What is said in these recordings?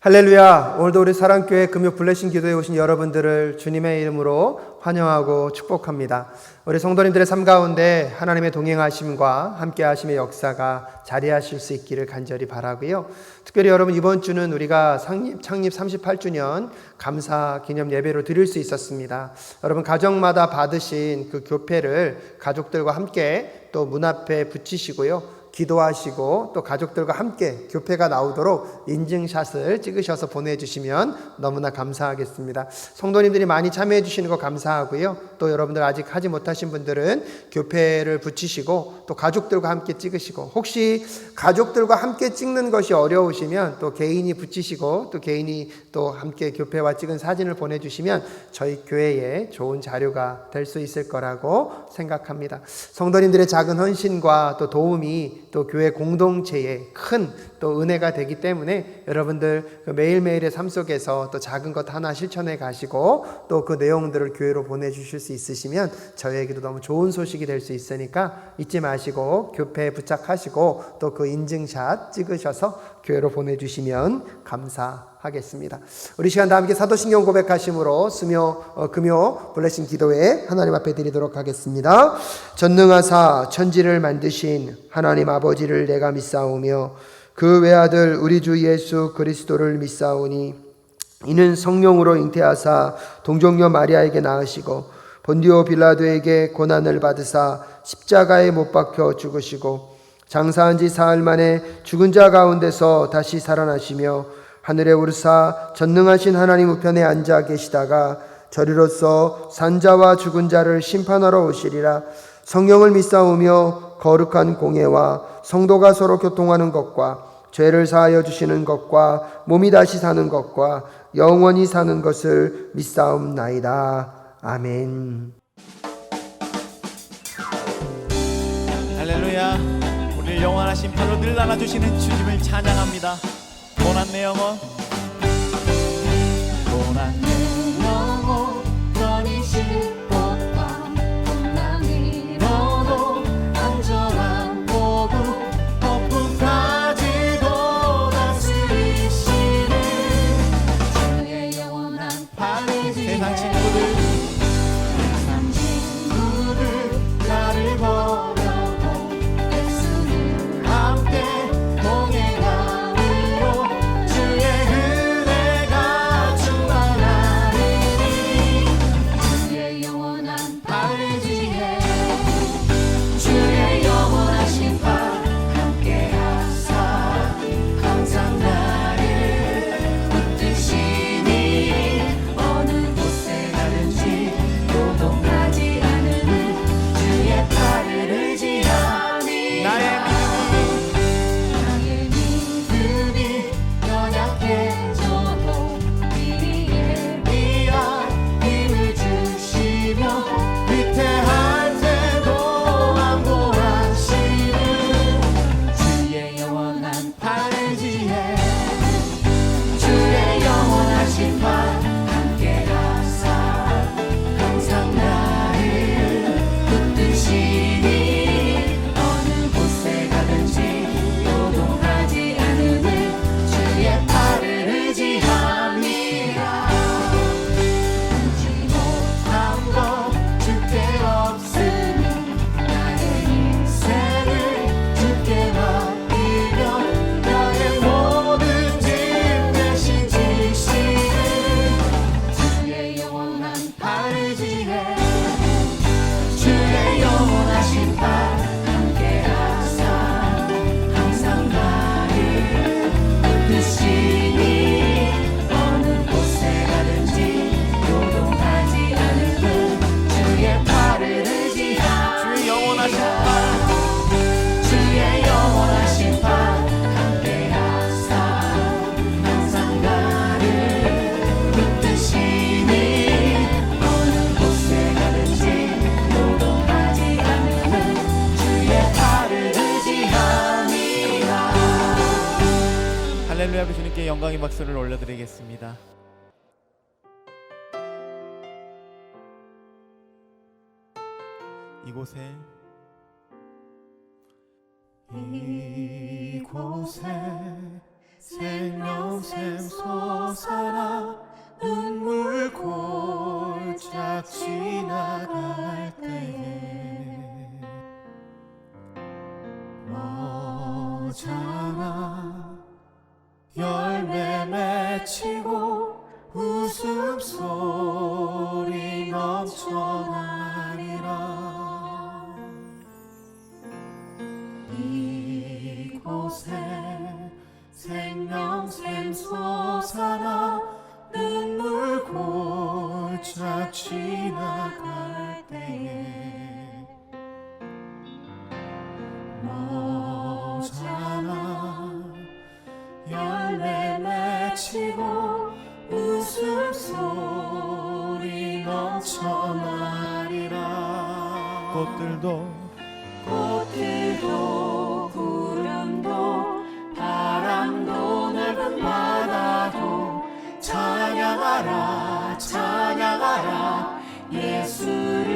할렐루야. 오늘도 우리 사랑교회 금요 블레싱 기도에 오신 여러분들을 주님의 이름으로 환영하고 축복합니다. 우리 성도님들의 삶 가운데 하나님의 동행하심과 함께하심의 역사가 자리하실 수 있기를 간절히 바라고요. 특별히 여러분, 이번 주는 우리가 창립 38주년 감사 기념 예배로 드릴 수 있었습니다. 여러분, 가정마다 받으신 그 교패를 가족들과 함께 또 문 앞에 붙이시고요, 기도하시고 또 가족들과 함께 교패가 나오도록 인증샷을 찍으셔서 보내주시면 너무나 감사하겠습니다. 성도님들이 많이 참여해 주시는 거 감사하고요. 또 여러분들 아직 하지 못하신 분들은 교패를 붙이시고 또 가족들과 함께 찍으시고, 혹시 가족들과 함께 찍는 것이 어려우시면 또 개인이 붙이시고 또 개인이 또 함께 교패와 찍은 사진을 보내주시면 저희 교회에 좋은 자료가 될 수 있을 거라고 생각합니다. 성도님들의 작은 헌신과 또 도움이 또 교회 공동체에 큰 또 은혜가 되기 때문에 여러분들 매일매일의 삶 속에서 또 작은 것 하나 실천해 가시고 또 그 내용들을 교회로 보내주실 수 있으시면 저희에게도 너무 좋은 소식이 될 수 있으니까 잊지 마시고 교패에 부착하시고 또 그 인증샷 찍으셔서 교회로 보내주시면 감사하겠습니다. 우리 시간 다 함께 사도신경 고백하심으로 금요 블레싱 기도회 하나님 앞에 드리도록 하겠습니다. 전능하사 천지를 만드신 하나님 아버지를 내가 믿사오며 그 외아들 우리 주 예수 그리스도를 믿사오니 이는 성령으로 잉태하사 동정녀 마리아에게 낳으시고 본디오 빌라도에게 고난을 받으사 십자가에 못 박혀 죽으시고 장사한 지 사흘 만에 죽은 자 가운데서 다시 살아나시며 하늘에 오르사 전능하신 하나님 우편에 앉아 계시다가 저리로서 산자와 죽은 자를 심판하러 오시리라. 성령을 믿사오며 거룩한 공예와 성도가 서로 교통하는 것과 죄를 사하여 주시는 것과 몸이 다시 사는 것과 영원히 사는 것을 믿사옵나이다. 아멘. 할렐루야. 우리를 영원하신 팔로 늘 안아주시는 주님을 찬양합니다. 고난 내 영혼, 고난 내 영혼, 너니 실법과 고난이로도 안전한 복음 폭풍까지도 다스리시는 주의 영원한 바르지. 세상 친구들 나를 버려도 예수님 함께 동행하리로 주의 은혜가 충만하리니 주의 영원한 바르지에 주의 영원한 심판 함께하사 항상 나를 붙드시니 어느 곳에 가든지 요동하지 않으니 주의 팔을 의지하니 나의 믿음이 연약해져도 미리에 위한 힘을 주시며 위태할 때도 완고하시는 주의 영원한 팔지에 주의 영원한 심판 함께하사 항상 나를 붙드시니 어느 곳에 가든지 요동하지 않으니 주의 팔을 의지합니다. 알지 못한 것 주께 없으니 나의 인생을 주께 맡기며 나의 모든 짐 대신 지시는 주의 영원한 팔지에 주의 영원한 심판 함께하사 항상 나를 붙드시니 어느 곳에 가든지 요동하지 않으니 주의 팔을 의지하니 주의 영원한 심판 주의 영원한 심판 함께하사 항상 나를 붙드시니 어느 곳에 가든지 요동하지 않으니 주의 팔을 의지합니다. 할렐루야. 주님께 영광의 박수를 올려드리겠습니다. 이곳에 생명샘 소 모자라 열매 맺히고 웃음소리 넘쳐나리라. 이곳에 생명샘 솟아나 눈물 골짝 지나갈 때에 모자라 열매 맺히고 웃음소리 넘쳐나리라. 꽃들도 구름도 바람도 넓은 바다도 찬양하라 찬양하라 예수를.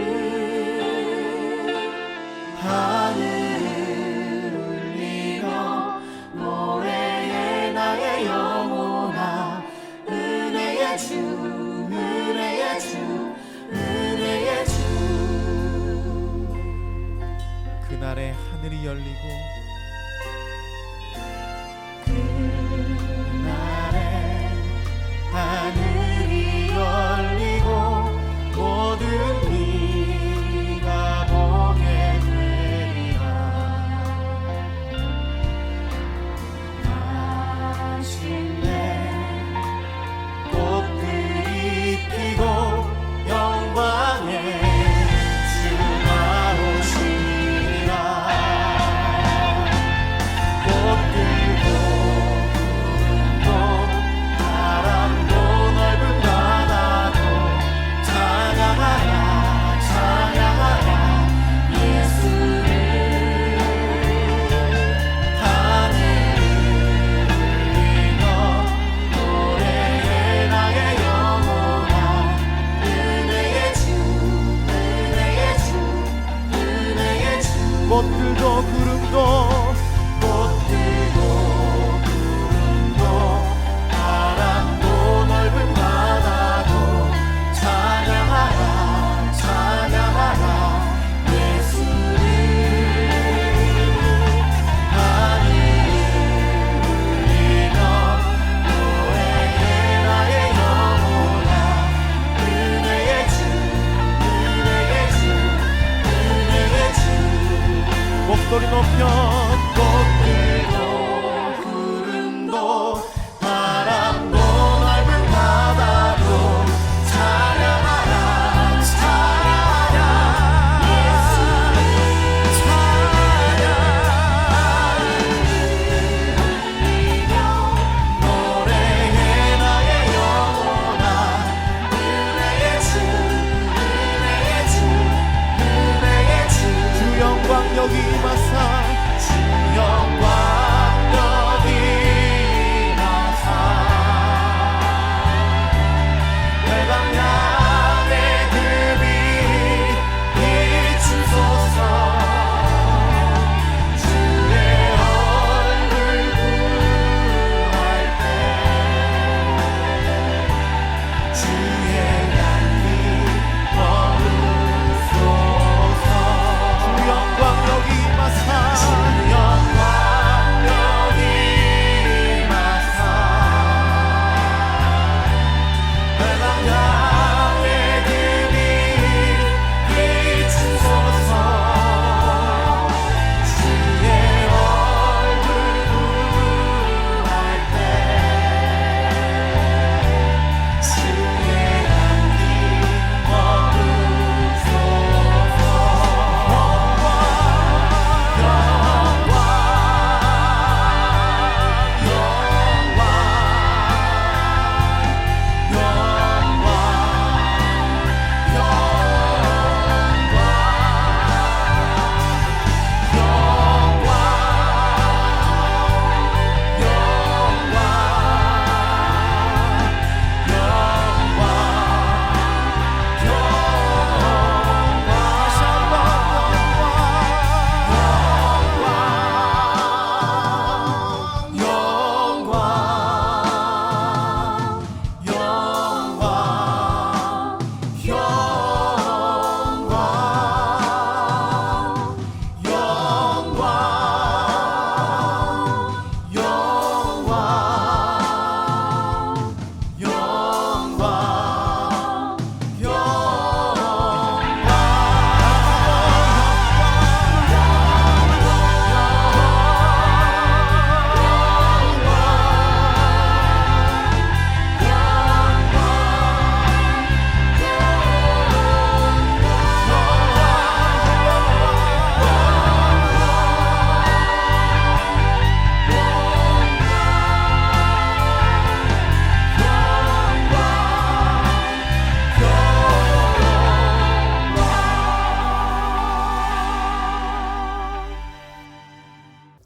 하늘을 울리며 노래해 나의 영혼아. 은혜의 주 은혜의 주 은혜의 주. 그날에 하늘이 열리고 그날에 하늘이 열리고 모든 이가 보게 되리라. 마침내 꽃들이 피고 영광의 주가 오시리라. 꽃들도 구름도 바람도 넓은 바다도 찬양하라 찬양하라 예수를. 하늘을 울리며 노래해 나의 영혼아. 은혜의 주 은혜의 주 은혜의 주. 꽃들도 구름도 바람도 넓은 바다도 찬양하라 찬양하라 예수를. 하늘을 울리며 노래해 나의 영혼아. 은혜의 주 은혜의 주 은혜의 주. 목소리 높여 꽃들도 구름도 바람도 넓은 바다도 찬양하라 찬양하라 예수를. 찬양하리며 노래해 나의 영혼아. 은혜의 주 은혜의 주 은혜의 주. 주 영광 여기 임하사 주 영광 여기 임하사 외강 향해 그빛 비추소서. 주의 얼굴 구할 때 주의 향기 머무소서. 주 영광 여기 임하사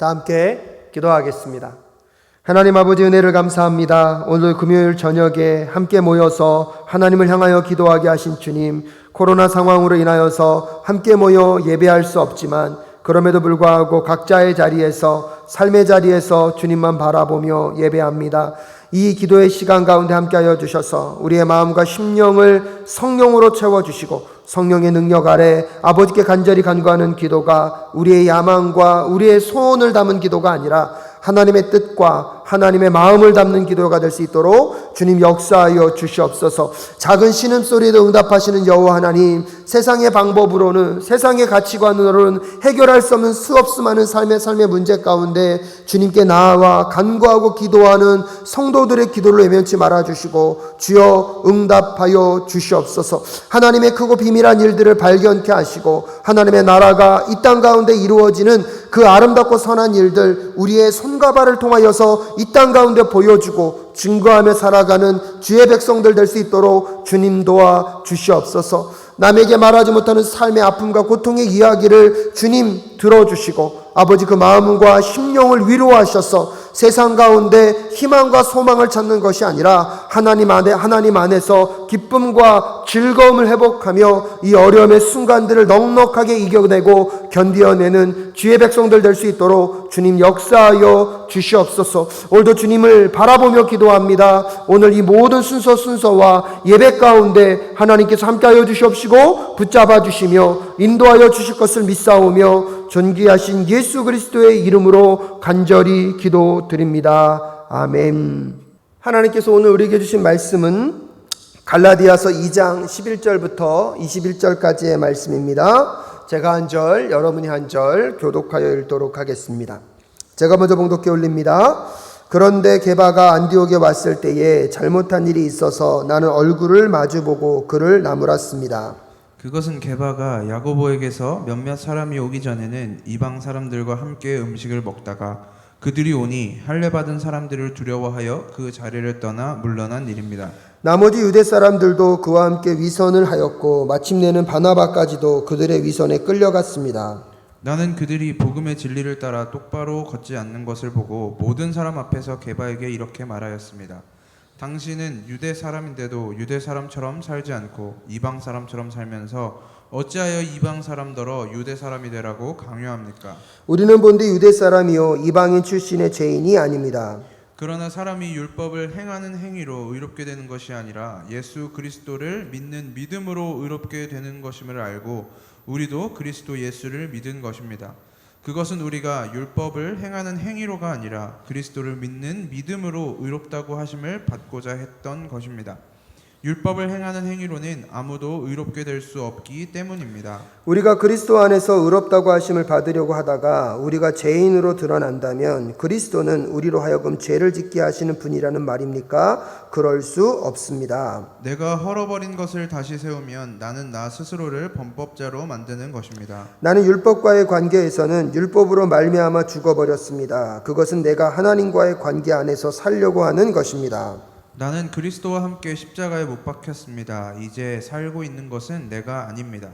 다 함께 기도하겠습니다. 하나님 아버지 은혜를 감사합니다. 오늘 금요일 저녁에 함께 모여서 하나님을 향하여 기도하게 하신 주님, 코로나 상황으로 인하여서 함께 모여 예배할 수 없지만 그럼에도 불구하고 각자의 자리에서 삶의 자리에서 주님만 바라보며 예배합니다. 이 기도의 시간 가운데 함께하여 주셔서 우리의 마음과 심령을 성령으로 채워주시고 성령의 능력 아래 아버지께 간절히 간구하는 기도가 우리의 야망과 우리의 소원을 담은 기도가 아니라 하나님의 뜻과 하나님의 마음을 담는 기도가 될 수 있도록 주님 역사하여 주시옵소서. 작은 신음소리에도 응답하시는 여호와 하나님, 세상의 방법으로는 세상의 가치관으로는 해결할 수 없는 수없이 많은 삶의 문제 가운데 주님께 나아와 간구하고 기도하는 성도들의 기도를 외면치 말아주시고 주여 응답하여 주시옵소서. 하나님의 크고 비밀한 일들을 발견케 하시고 하나님의 나라가 이 땅 가운데 이루어지는 그 아름답고 선한 일들 우리의 손과 발을 통하여서 이 땅 가운데 보여주고 증거하며 살아가는 주의 백성들 될 수 있도록 주님 도와 주시옵소서. 남에게 말하지 못하는 삶의 아픔과 고통의 이야기를 주님 들어주시고 아버지 그 마음과 심령을 위로하셔서 세상 가운데 희망과 소망을 찾는 것이 아니라 하나님 안에서 기쁨과 즐거움을 회복하며 이 어려움의 순간들을 넉넉하게 이겨내고 견디어내는 주의 백성들 될 수 있도록 주님 역사하여 주시옵소서. 오늘도 주님을 바라보며 기도합니다. 오늘 이 모든 순서와 예배 가운데 하나님께서 함께하여 주시옵시고 붙잡아 주시며 인도하여 주실 것을 믿사오며 존귀하신 예수 그리스도의 이름으로 간절히 기도드립니다. 아멘. 하나님께서 오늘 우리에게 주신 말씀은 갈라디아서 2장 11절부터 21절까지의 말씀입니다. 제가 한 절, 여러분이 한 절 교독하여 읽도록 하겠습니다. 제가 먼저 봉독해 올립니다. 그런데 게바가 안디옥에 왔을 때에 잘못한 일이 있어서 나는 얼굴을 마주보고 그를 나무랐습니다. 그것은 게바가 야고보에게서 몇몇 사람이 오기 전에는 이방 사람들과 함께 음식을 먹다가 그들이 오니 할례 받은 사람들을 두려워하여 그 자리를 떠나 물러난 일입니다. 나머지 유대 사람들도 그와 함께 위선을 하였고 마침내는 바나바까지도 그들의 위선에 끌려갔습니다. 나는 그들이 복음의 진리를 따라 똑바로 걷지 않는 것을 보고 모든 사람 앞에서 게바에게 이렇게 말하였습니다. 당신은 유대 사람인데도 유대 사람처럼 살지 않고 이방 사람처럼 살면서 어찌하여 이방 사람더러 유대 사람이 되라고 강요합니까? 우리는 본디 유대 사람이요 이방인 출신의 죄인이 아닙니다. 그러나 사람이 율법을 행하는 행위로 의롭게 되는 것이 아니라 예수 그리스도를 믿는 믿음으로 의롭게 되는 것임을 알고 우리도 그리스도 예수를 믿은 것입니다. 그것은 우리가 율법을 행하는 행위로가 아니라 그리스도를 믿는 믿음으로 의롭다고 하심을 받고자 했던 것입니다. 율법을 행하는 행위로는 아무도 의롭게 될 수 없기 때문입니다. 우리가 그리스도 안에서 의롭다고 하심을 받으려고 하다가 우리가 죄인으로 드러난다면 그리스도는 우리로 하여금 죄를 짓게 하시는 분이라는 말입니까? 그럴 수 없습니다. 내가 헐어버린 것을 다시 세우면 나는 나 스스로를 범법자로 만드는 것입니다. 나는 율법과의 관계에서는 율법으로 말미암아 죽어버렸습니다. 그것은 내가 하나님과의 관계 안에서 살려고 하는 것입니다. 나는 그리스도와 함께 십자가에 못 박혔습니다. 이제 살고 있는 것은 내가 아닙니다.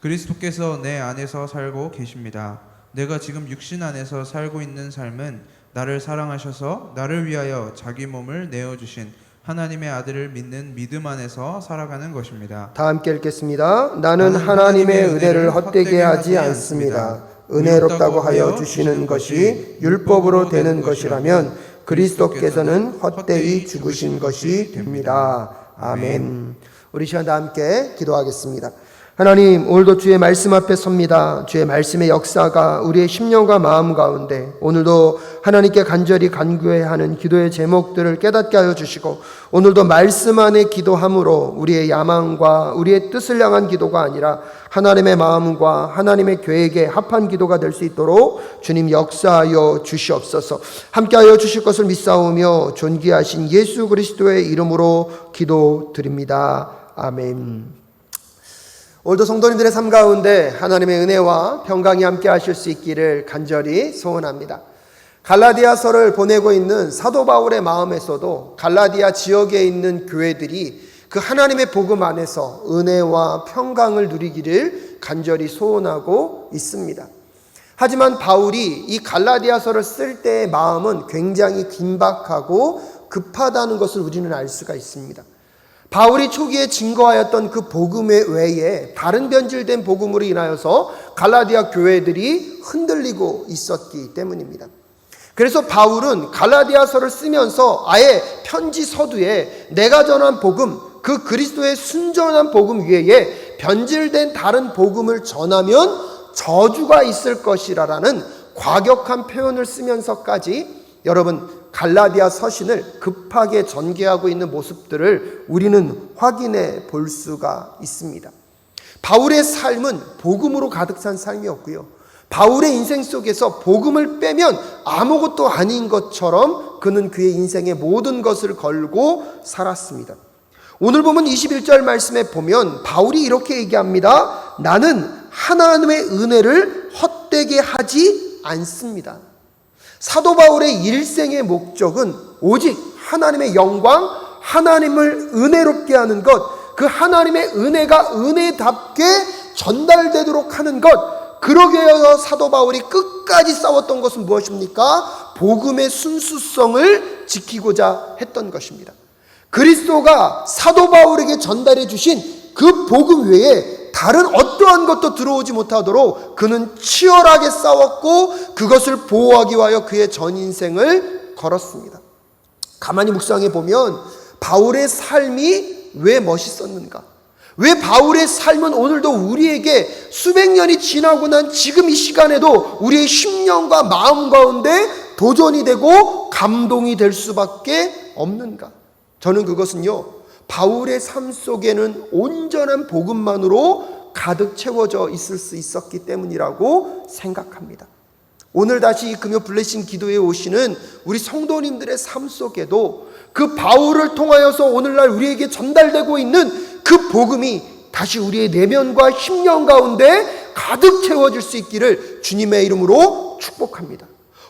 그리스도께서 내 안에서 살고 계십니다. 내가 지금 육신 안에서 살고 있는 삶은 나를 사랑하셔서 나를 위하여 자기 몸을 내어주신 하나님의 아들을 믿는 믿음 안에서 살아가는 것입니다. 다 함께 읽겠습니다. 나는 하나님의 은혜를 헛되게 하지 않습니다. 은혜롭다고 하여 주시는 것이 율법으로 되는 것이라면 그리스도께서는 헛되이 죽으신 것이 됩니다. 아멘. 우리 시간 다 함께 기도하겠습니다. 하나님, 오늘도 주의 말씀 앞에 섭니다. 주의 말씀의 역사가 우리의 심령과 마음 가운데 오늘도 하나님께 간절히 간구해야 하는 기도의 제목들을 깨닫게 하여 주시고 오늘도 말씀 안에 기도함으로 우리의 야망과 우리의 뜻을 향한 기도가 아니라 하나님의 마음과 하나님의 계획에 합한 기도가 될 수 있도록 주님 역사하여 주시옵소서. 함께하여 주실 것을 믿사오며 존귀하신 예수 그리스도의 이름으로 기도드립니다. 아멘. 오늘도 성도님들의 삶 가운데 하나님의 은혜와 평강이 함께 하실 수 있기를 간절히 소원합니다. 갈라디아서를 보내고 있는 사도 바울의 마음에서도 갈라디아 지역에 있는 교회들이 그 하나님의 복음 안에서 은혜와 평강을 누리기를 간절히 소원하고 있습니다. 하지만 바울이 이 갈라디아서를 쓸 때의 마음은 굉장히 긴박하고 급하다는 것을 우리는 알 수가 있습니다. 바울이 초기에 증거하였던 그 복음 외에 다른 변질된 복음으로 인하여서 갈라디아 교회들이 흔들리고 있었기 때문입니다. 그래서 바울은 갈라디아서를 쓰면서 아예 편지 서두에 내가 전한 복음, 그 그리스도의 순전한 복음 외에 변질된 다른 복음을 전하면 저주가 있을 것이라는 과격한 표현을 쓰면서까지 여러분 갈라디아 서신을 급하게 전개하고 있는 모습들을 우리는 확인해 볼 수가 있습니다. 바울의 삶은 복음으로 가득 찬 삶이었고요. 바울의 인생 속에서 복음을 빼면 아무것도 아닌 것처럼 그는 그의 인생의 모든 것을 걸고 살았습니다. 오늘 보면 21절 말씀에 보면 바울이 이렇게 얘기합니다. 나는 하나님의 은혜를 헛되게 하지 않습니다. 사도 바울의 일생의 목적은 오직 하나님의 영광, 하나님을 은혜롭게 하는 것, 그 하나님의 은혜가 은혜답게 전달되도록 하는 것, 그러기 위해서 사도 바울이 끝까지 싸웠던 것은 무엇입니까? 복음의 순수성을 지키고자 했던 것입니다. 그리스도가 사도 바울에게 전달해 주신 그 복음 외에 다른 어떠한 것도 들어오지 못하도록 그는 치열하게 싸웠고 그것을 보호하기 위하여 그의 전 인생을 걸었습니다. 가만히 묵상해 보면 바울의 삶이 왜 멋있었는가? 왜 바울의 삶은 오늘도 우리에게 수백 년이 지나고 난 지금 이 시간에도 우리의 심령과 마음 가운데 도전이 되고 감동이 될 수밖에 없는가? 저는 그것은요, 바울의 삶 속에는 온전한 복음만으로 가득 채워져 있을 수 있었기 때문이라고 생각합니다. 오늘 다시 이 금요 블레싱 기도에 오시는 우리 성도님들의 삶 속에도 그 바울을 통하여서 오늘날 우리에게 전달되고 있는 그 복음이 다시 우리의 내면과 심령 가운데 가득 채워질 수 있기를 주님의 이름으로 축복합니다.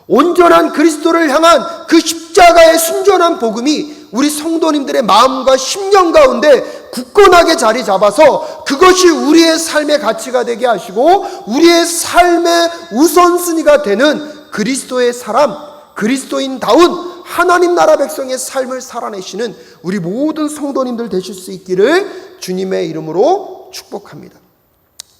온전한 그리스도를 향한 그 십자가의 순전한 복음이 우리 성도님들의 마음과 심령 가운데 굳건하게 자리 잡아서 그것이 우리의 삶의 가치가 되게 하시고 우리의 삶의 우선순위가 되는 그리스도의 사람, 그리스도인다운 하나님 나라 백성의 삶을 살아내시는 우리 모든 성도님들 되실 수 있기를 주님의 이름으로 축복합니다.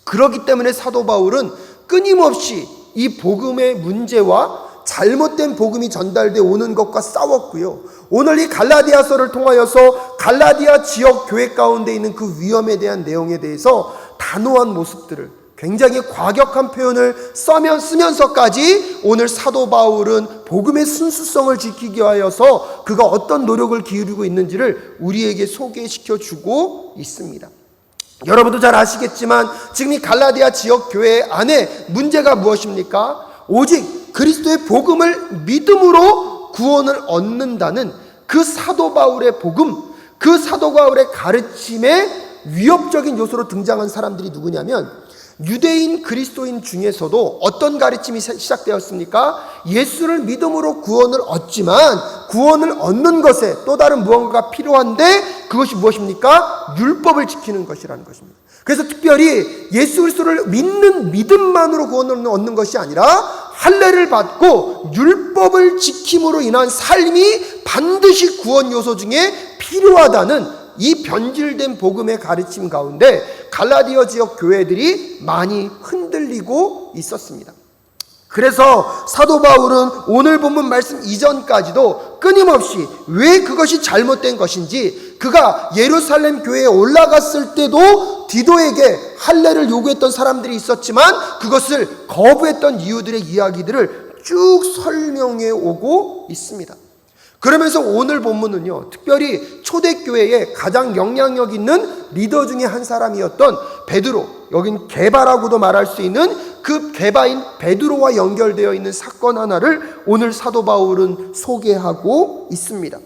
그렇기 때문에 사도 바울은 끊임없이 이 복음의 문제와 잘못된 복음이 전달되어 오는 것과 싸웠고요. 오늘 이 갈라디아서를 통하여서 갈라디아 지역 교회 가운데 있는 그 위험에 대한 내용에 대해서 단호한 모습들을, 굉장히 과격한 표현을 쓰면서까지 오늘 사도 바울은 복음의 순수성을 지키기 위하여서 그가 어떤 노력을 기울이고 있는지를 우리에게 소개시켜주고 있습니다. 여러분도 잘 아시겠지만 지금 이 갈라디아 지역 교회 안에 문제가 무엇입니까? 오직 그리스도의 복음을 믿음으로 구원을 얻는다는 그 사도 바울의 복음, 그 사도 바울의 가르침에 위협적인 요소로 등장한 사람들이 누구냐면 유대인 그리스도인 중에서도 어떤 가르침이 시작되었습니까? 예수를 믿음으로 구원을 얻지만 구원을 얻는 것에 또 다른 무언가가 필요한데 그것이 무엇입니까? 율법을 지키는 것이라는 것입니다. 그래서 특별히 예수 그리스도를 믿는 믿음만으로 구원을 얻는 것이 아니라 할례를 받고 율법을 지킴으로 인한 삶이 반드시 구원 요소 중에 필요하다는 이 변질된 복음의 가르침 가운데 갈라디아 지역 교회들이 많이 흔들리고 있었습니다. 그래서 사도 바울은 오늘 본문 말씀 이전까지도 끊임없이 왜 그것이 잘못된 것인지, 그가 예루살렘 교회에 올라갔을 때도 디도에게 할례를 요구했던 사람들이 있었지만 그것을 거부했던 이유들의 이야기들을 쭉 설명해 오고 있습니다. 그러면서 오늘 본문은요, 특별히 초대교회에 가장 영향력 있는 리더 중에 한 사람이었던 베드로, 여긴 게바라고도 말할 수 있는 그 게바인 베드로와 연결되어 있는 사건 하나를 오늘 사도 바울은 소개하고 있습니다.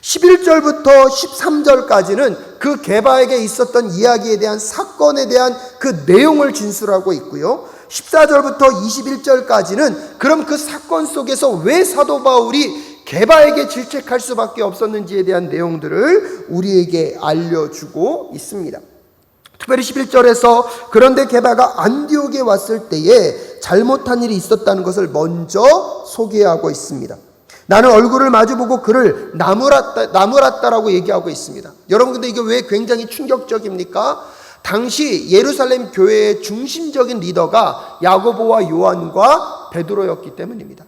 11절부터 13절까지는 그 게바에게 있었던 이야기에 대한 사건에 대한 그 내용을 진술하고 있고요. 14절부터 21절까지는 그럼 그 사건 속에서 왜 사도 바울이 게바에게 질책할 수밖에 없었는지에 대한 내용들을 우리에게 알려주고 있습니다. 특별히 11절에서 그런데 게바가 안디옥에 왔을 때에 잘못한 일이 있었다는 것을 먼저 소개하고 있습니다. 나는 얼굴을 마주보고 그를 나무랐다라고 얘기하고 있습니다. 여러분, 근데 이게 왜 굉장히 충격적입니까? 당시 예루살렘 교회의 중심적인 리더가 야고보와 요한과 베드로였기 때문입니다.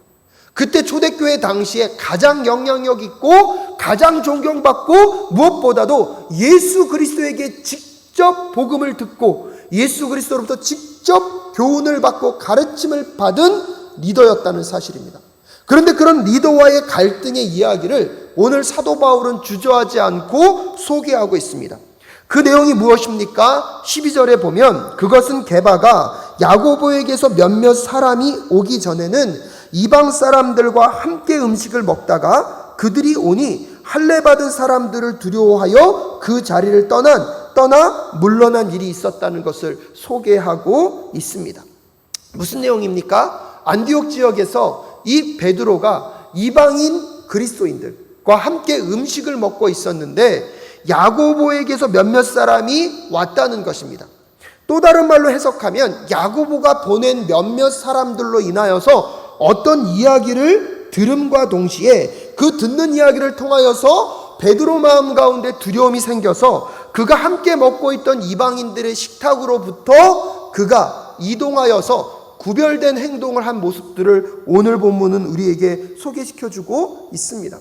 그때 초대교회 당시에 가장 영향력 있고 가장 존경받고 무엇보다도 예수 그리스도에게 직접 복음을 듣고 예수 그리스도로부터 직접 교훈을 받고 가르침을 받은 리더였다는 사실입니다. 그런데 그런 리더와의 갈등의 이야기를 오늘 사도 바울은 주저하지 않고 소개하고 있습니다. 그 내용이 무엇입니까? 12절에 보면 그것은 게바가 야고보에게서 몇몇 사람이 오기 전에는 이방 사람들과 함께 음식을 먹다가 그들이 오니 할례 받은 사람들을 두려워하여 그 자리를 떠나 물러난 일이 있었다는 것을 소개하고 있습니다. 무슨 내용입니까? 안디옥 지역에서 이 베드로가 이방인 그리스도인들과 함께 음식을 먹고 있었는데 야고보에게서 몇몇 사람이 왔다는 것입니다. 또 다른 말로 해석하면 야고보가 보낸 몇몇 사람들로 인하여서 어떤 이야기를 들음과 동시에 그 듣는 이야기를 통하여서 베드로 마음 가운데 두려움이 생겨서 그가 함께 먹고 있던 이방인들의 식탁으로부터 그가 이동하여서 구별된 행동을 한 모습들을 오늘 본문은 우리에게 소개시켜주고 있습니다.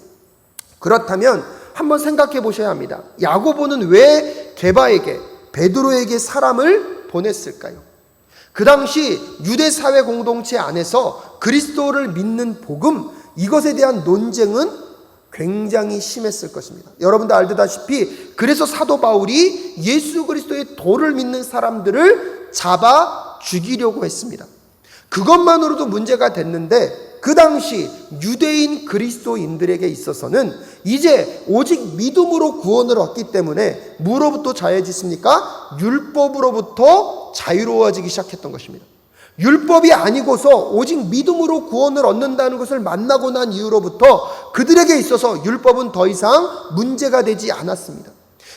그렇다면 한번 생각해 보셔야 합니다. 야고보는 왜 게바에게 베드로에게 사람을 보냈을까요? 그 당시 유대 사회 공동체 안에서 그리스도를 믿는 복음, 이것에 대한 논쟁은 굉장히 심했을 것입니다. 여러분도 알다시피 그래서 사도 바울이 예수 그리스도의 도를 믿는 사람들을 잡아 죽이려고 했습니다. 그것만으로도 문제가 됐는데 그 당시 유대인 그리스도인들에게 있어서는 이제 오직 믿음으로 구원을 얻기 때문에 무로부터 자유해졌습니까? 율법으로부터 자유로워지기 시작했던 것입니다. 율법이 아니고서 오직 믿음으로 구원을 얻는다는 것을 만나고 난 이후로부터 그들에게 있어서 율법은 더 이상 문제가 되지 않았습니다.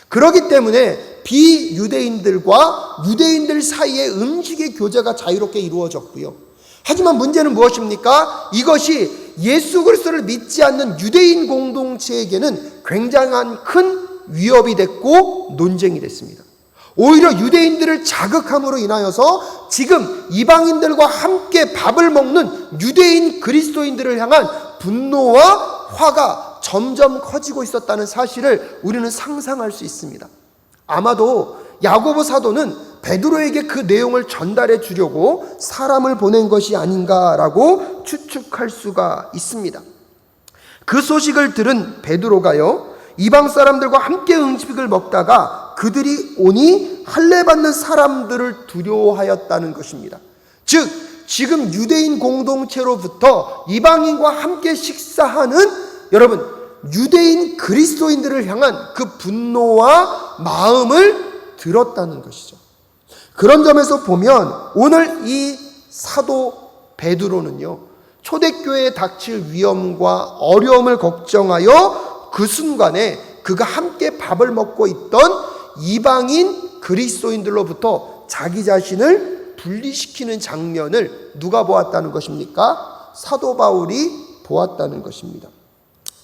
그렇기 때문에 비유대인들과 유대인들 사이의 음식의 교제가 자유롭게 이루어졌고요. 하지만 문제는 무엇입니까? 이것이 예수 그리스도를 믿지 않는 유대인 공동체에게는 굉장한 큰 위협이 됐고 논쟁이 됐습니다. 오히려 유대인들을 자극함으로 인하여서 지금 이방인들과 함께 밥을 먹는 유대인 그리스도인들을 향한 분노와 화가 점점 커지고 있었다는 사실을 우리는 상상할 수 있습니다. 아마도 야고보 사도는 베드로에게 그 내용을 전달해 주려고 사람을 보낸 것이 아닌가라고 추측할 수가 있습니다. 그 소식을 들은 베드로가요, 이방 사람들과 함께 음식을 먹다가 그들이 오니 할례 받는 사람들을 두려워하였다는 것입니다. 즉 지금 유대인 공동체로부터 이방인과 함께 식사하는 여러분 유대인 그리스도인들을 향한 그 분노와 마음을 들었다는 것이죠. 그런 점에서 보면 오늘 이 사도 베드로는요, 초대교회에 닥칠 위험과 어려움을 걱정하여 그 순간에 그가 함께 밥을 먹고 있던 이방인 그리스도인들로부터 자기 자신을 분리시키는 장면을 누가 보았다는 것입니까? 사도 바울이 보았다는 것입니다.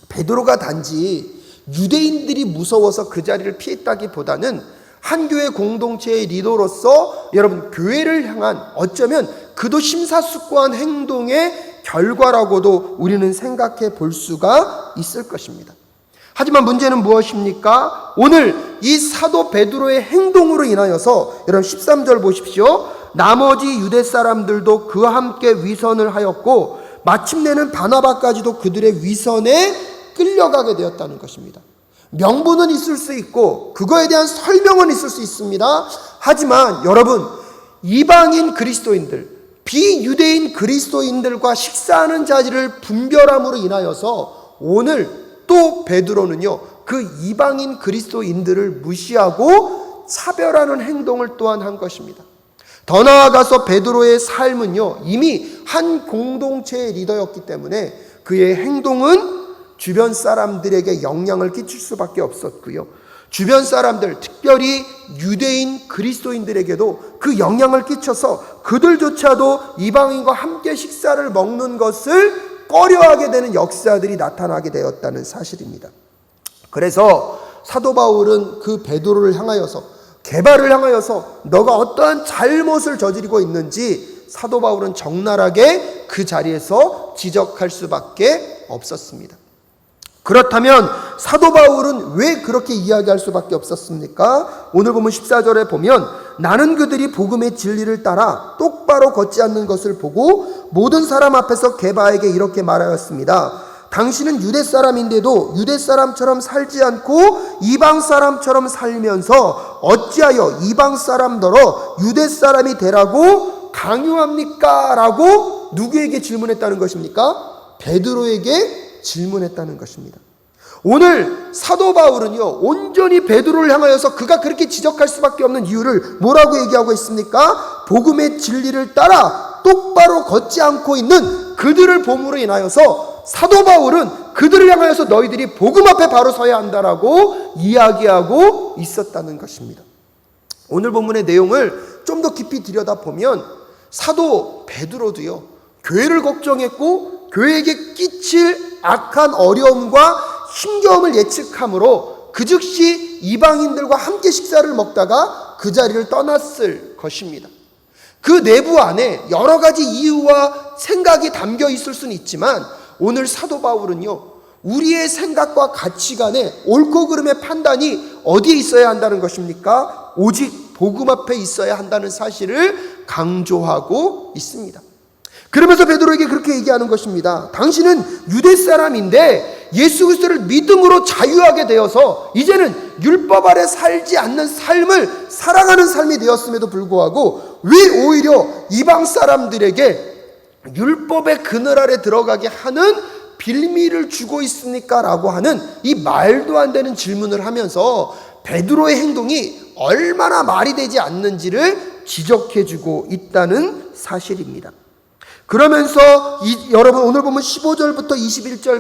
베드로가 단지 유대인들이 무서워서 그 자리를 피했다기보다는 한 교회 공동체의 리더로서 여러분 교회를 향한 어쩌면 그도 심사숙고한 행동의 결과라고도 우리는 생각해 볼 수가 있을 것입니다. 하지만 문제는 무엇입니까? 오늘 이 사도 베드로의 행동으로 인하여서 여러분 13절 보십시오. 나머지 유대 사람들도 그와 함께 위선을 하였고 마침내는 바나바까지도 그들의 위선에 끌려가게 되었다는 것입니다. 명분은 있을 수 있고 그거에 대한 설명은 있을 수 있습니다. 하지만 여러분 이방인 그리스도인들, 비유대인 그리스도인들과 식사하는 자리를 분별함으로 인하여서 오늘 또 베드로는요 그 이방인 그리스도인들을 무시하고 차별하는 행동을 또한 한 것입니다. 더 나아가서 베드로의 삶은요 이미 한 공동체의 리더였기 때문에 그의 행동은 주변 사람들에게 영향을 끼칠 수밖에 없었고요. 주변 사람들, 특별히 유대인 그리스도인들에게도 그 영향을 끼쳐서 그들조차도 이방인과 함께 식사를 먹는 것을 꺼려하게 되는 역사들이 나타나게 되었다는 사실입니다. 그래서 사도 바울은 그 베드로를 향하여서, 게바를 향하여서 너가 어떠한 잘못을 저지르고 있는지 사도 바울은 적나라하게 그 자리에서 지적할 수밖에 없었습니다. 그렇다면 사도 바울은 왜 그렇게 이야기할 수밖에 없었습니까? 오늘 보면 14절에 보면 나는 그들이 복음의 진리를 따라 똑바로 걷지 않는 것을 보고 모든 사람 앞에서 게바에게 이렇게 말하였습니다. 당신은 유대 사람인데도 유대 사람처럼 살지 않고 이방 사람처럼 살면서 어찌하여 이방 사람더러 유대 사람이 되라고 강요합니까? 라고 누구에게 질문했다는 것입니까? 베드로에게 질문했다는 것입니다. 오늘 사도 바울은요, 온전히 베드로를 향하여서 그가 그렇게 지적할 수밖에 없는 이유를 뭐라고 얘기하고 있습니까? 복음의 진리를 따라 똑바로 걷지 않고 있는 그들을 보므로 인하여서 사도 바울은 그들을 향하여서 너희들이 복음 앞에 바로 서야 한다라고 이야기하고 있었다는 것입니다. 오늘 본문의 내용을 좀 더 깊이 들여다보면 사도 베드로도요, 교회를 걱정했고 교회에게 끼칠 악한 어려움과 힘겨움을 예측함으로 그 즉시 이방인들과 함께 식사를 먹다가 그 자리를 떠났을 것입니다. 그 내부 안에 여러 가지 이유와 생각이 담겨 있을 수는 있지만 오늘 사도 바울은요, 우리의 생각과 가치관의 옳고 그름의 판단이 어디에 있어야 한다는 것입니까? 오직 복음 앞에 있어야 한다는 사실을 강조하고 있습니다. 그러면서 베드로에게 그렇게 얘기하는 것입니다. 당신은 유대 사람인데 예수 그리스도를 믿음으로 자유하게 되어서 이제는 율법 아래 살지 않는 삶을 사랑하는 삶이 되었음에도 불구하고 왜 오히려 이방 사람들에게 율법의 그늘 아래 들어가게 하는 빌미를 주고 있습니까? 라고 하는 이 말도 안 되는 질문을 하면서 베드로의 행동이 얼마나 말이 되지 않는지를 지적해주고 있다는 사실입니다. 그러면서 여러분 오늘 보면 15절부터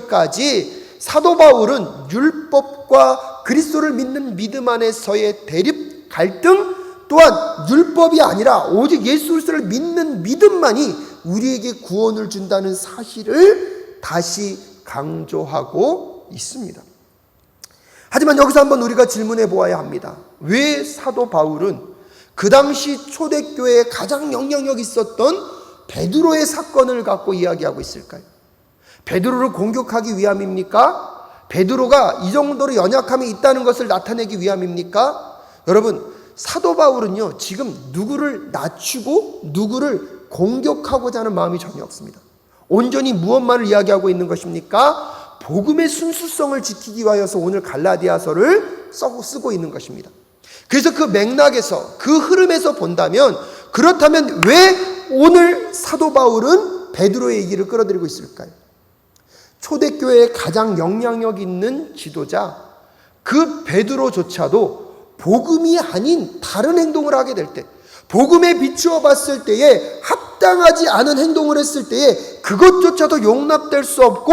21절까지 사도 바울은 율법과 그리스도를 믿는 믿음 안에서의 대립 갈등, 또한 율법이 아니라 오직 예수 그리스도를 믿는 믿음만이 우리에게 구원을 준다는 사실을 다시 강조하고 있습니다. 하지만 여기서 한번 우리가 질문해 보아야 합니다. 왜 사도 바울은 그 당시 초대교회에 가장 영향력 있었던 베드로의 사건을 갖고 이야기하고 있을까요? 베드로를 공격하기 위함입니까? 베드로가 이 정도로 연약함이 있다는 것을 나타내기 위함입니까? 여러분, 사도 바울은요, 지금 누구를 낮추고 누구를 공격하고자 하는 마음이 전혀 없습니다. 온전히 무엇만을 이야기하고 있는 것입니까? 복음의 순수성을 지키기 위하여서 오늘 갈라디아서를 쓰고 있는 것입니다. 그래서 그 맥락에서, 그 흐름에서 본다면, 그렇다면 왜 오늘 사도 바울은 베드로의 얘기를 끌어들이고 있을까요? 초대교회의 가장 영향력 있는 지도자, 그 베드로조차도 복음이 아닌 다른 행동을 하게 될 때, 복음에 비추어 봤을 때에 합당하지 않은 행동을 했을 때에 그것조차도 용납될 수 없고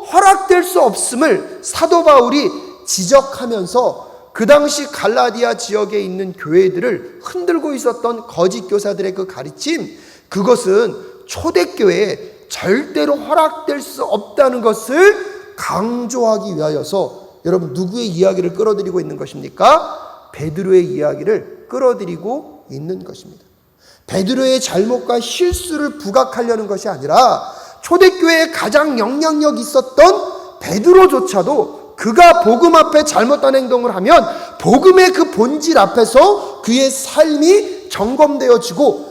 허락될 수 없음을 사도 바울이 지적하면서 그 당시 갈라디아 지역에 있는 교회들을 흔들고 있었던 거짓 교사들의 그 가르침, 그것은 초대교회에 절대로 허락될 수 없다는 것을 강조하기 위하여서 여러분 누구의 이야기를 끌어들이고 있는 것입니까? 베드로의 이야기를 끌어들이고 있는 것입니다. 베드로의 잘못과 실수를 부각하려는 것이 아니라 초대교회에 가장 영향력 있었던 베드로조차도 그가 복음 앞에 잘못한 행동을 하면 복음의 그 본질 앞에서 그의 삶이 점검되어지고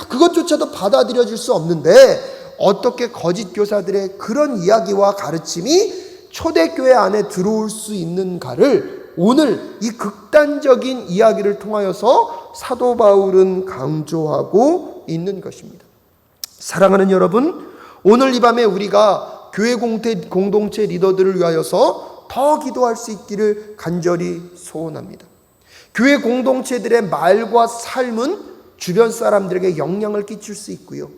그것조차도 받아들여질 수 없는데 어떻게 거짓 교사들의 그런 이야기와 가르침이 초대교회 안에 들어올 수 있는가를 오늘 이 극단적인 이야기를 통하여서 사도 바울은 강조하고 있는 것입니다. 사랑하는 여러분, 오늘 이 밤에 우리가 교회 공동체 리더들을 위하여서 더 기도할 수 있기를 간절히 소원합니다. 교회 공동체들의 말과 삶은 주변 사람들에게 영향을 끼칠 수 있고요,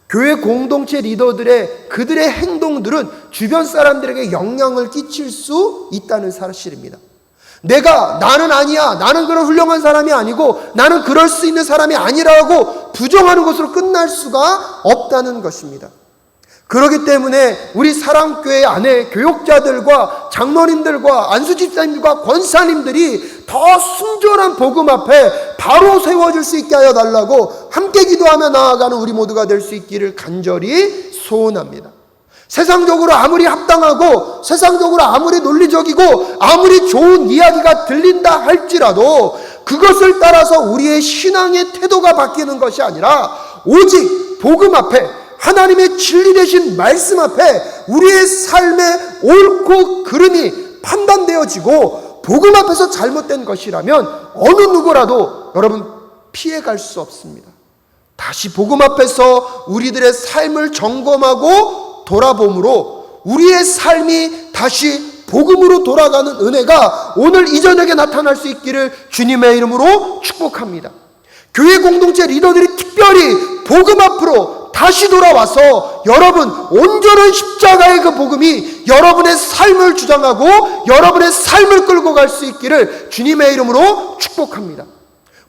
교회 공동체 리더들의 그들의 행동들은 주변 사람들에게 영향을 끼칠 수 있다는 사실입니다. 나는 아니야, 나는 그런 훌륭한 사람이 아니고 나는 그럴 수 있는 사람이 아니라고 부정하는 것으로 끝날 수가 없다는 것입니다. 그렇기 때문에 우리 사랑교회 안에 교육자들과 장로님들과 안수집사님과 권사님들이 더 순전한 복음 앞에 바로 세워질 수 있게 하여 달라고 함께 기도하며 나아가는 우리 모두가 될 수 있기를 간절히 소원합니다. 세상적으로 아무리 합당하고 세상적으로 아무리 논리적이고 아무리 좋은 이야기가 들린다 할지라도 그것을 따라서 우리의 신앙의 태도가 바뀌는 것이 아니라 오직 복음 앞에, 하나님의 진리 되신 말씀 앞에 우리의 삶의 옳고 그름이 판단되어지고 복음 앞에서 잘못된 것이라면 어느 누구라도 여러분 피해갈 수 없습니다. 다시 복음 앞에서 우리들의 삶을 점검하고 돌아봄으로 우리의 삶이 다시 복음으로 돌아가는 은혜가 오늘 이 저녁에 나타날 수 있기를 주님의 이름으로 축복합니다. 교회 공동체 리더들이 특별히 복음 앞으로 다시 돌아와서 여러분 온전한 십자가의 그 복음이 여러분의 삶을 주장하고 여러분의 삶을 끌고 갈 수 있기를 주님의 이름으로 축복합니다.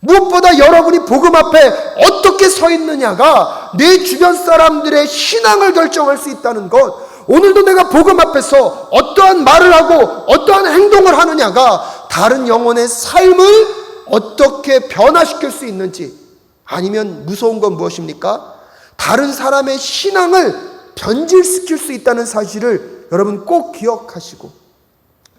무엇보다 여러분이 복음 앞에 어떻게 서 있느냐가 내 주변 사람들의 신앙을 결정할 수 있다는 것, 오늘도 내가 복음 앞에서 어떠한 말을 하고 어떠한 행동을 하느냐가 다른 영혼의 삶을 어떻게 변화시킬 수 있는지, 아니면 무서운 건 무엇입니까? 다른 사람의 신앙을 변질시킬 수 있다는 사실을 여러분 꼭 기억하시고,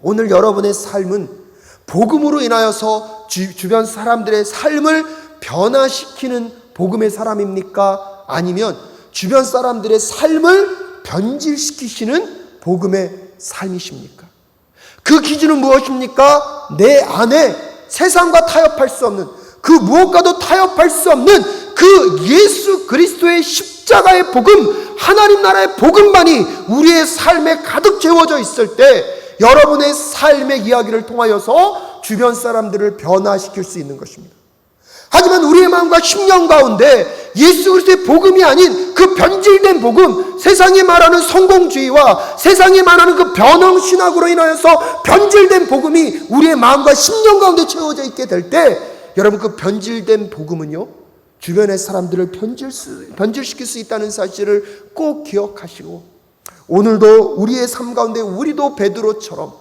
오늘 여러분의 삶은 복음으로 인하여서 주변 사람들의 삶을 변화시키는 복음의 사람입니까? 아니면 주변 사람들의 삶을 변질시키시는 복음의 삶이십니까? 그 기준은 무엇입니까? 내 안에 세상과 타협할 수 없는, 그 무엇과도 타협할 수 없는 그 예수 그리스도의 십자가의 복음, 하나님 나라의 복음만이 우리의 삶에 가득 채워져 있을 때 여러분의 삶의 이야기를 통하여서 주변 사람들을 변화시킬 수 있는 것입니다. 하지만 우리의 마음과 심령 가운데 예수 그리스도의 복음이 아닌 그 변질된 복음, 세상이 말하는 성공주의와 세상이 말하는 그 변형신학으로 인하여서 변질된 복음이 우리의 마음과 심령 가운데 채워져 있게 될 때, 여러분 그 변질된 복음은요, 주변의 사람들을 변질시킬 수 있다는 사실을 꼭 기억하시고, 오늘도 우리의 삶 가운데 우리도 베드로처럼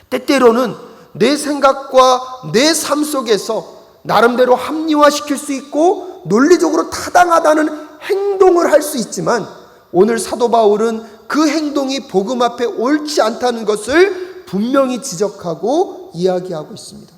때때로는 내 생각과 내 삶 속에서 나름대로 합리화시킬 수 있고 논리적으로 타당하다는 행동을 할 수 있지만, 오늘 사도 바울은 그 행동이 복음 앞에 옳지 않다는 것을 분명히 지적하고 이야기하고 있습니다.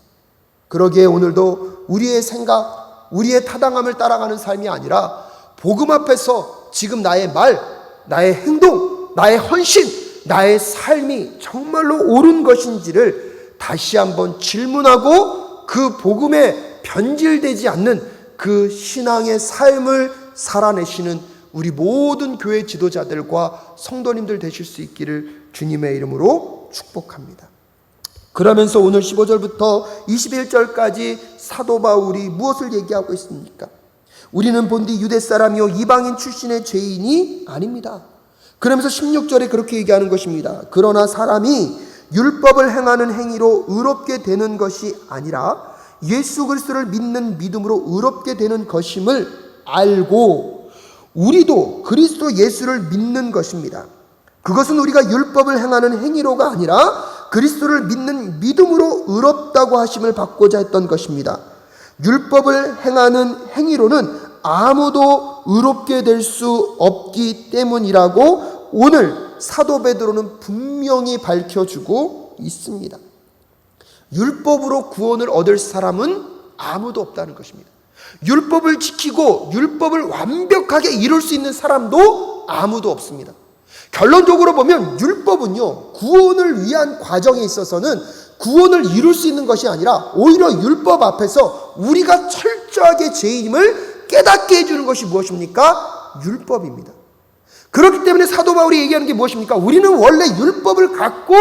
그러기에 오늘도 우리의 생각, 우리의 타당함을 따라가는 삶이 아니라 복음 앞에서 지금 나의 말, 나의 행동, 나의 헌신, 나의 삶이 정말로 옳은 것인지를 다시 한번 질문하고 그 복음에 변질되지 않는 그 신앙의 삶을 살아내시는 우리 모든 교회 지도자들과 성도님들 되실 수 있기를 주님의 이름으로 축복합니다. 그러면서 오늘 15절부터 21절까지 사도 바울이 무엇을 얘기하고 있습니까? 우리는 본디 유대 사람이요 이방인 출신의 죄인이 아닙니다. 그러면서 16절에 그렇게 얘기하는 것입니다. 그러나 사람이 율법을 행하는 행위로 의롭게 되는 것이 아니라 예수 그리스도를 믿는 믿음으로 의롭게 되는 것임을 알고 우리도 그리스도 예수를 믿는 것입니다. 그것은 우리가 율법을 행하는 행위로가 아니라 그리스도를 믿는 믿음으로 의롭다고 하심을 받고자 했던 것입니다. 율법을 행하는 행위로는 아무도 의롭게 될 수 없기 때문이라고 오늘 사도 베드로는 분명히 밝혀주고 있습니다. 율법으로 구원을 얻을 사람은 아무도 없다는 것입니다. 율법을 지키고 율법을 완벽하게 이룰 수 있는 사람도 아무도 없습니다. 결론적으로 보면 율법은요, 구원을 위한 과정에 있어서는 구원을 이룰 수 있는 것이 아니라 오히려 율법 앞에서 우리가 철저하게 죄인임을 깨닫게 해주는 것이 무엇입니까? 율법입니다. 그렇기 때문에 사도 바울이 얘기하는 게 무엇입니까? 우리는 원래 율법을 갖고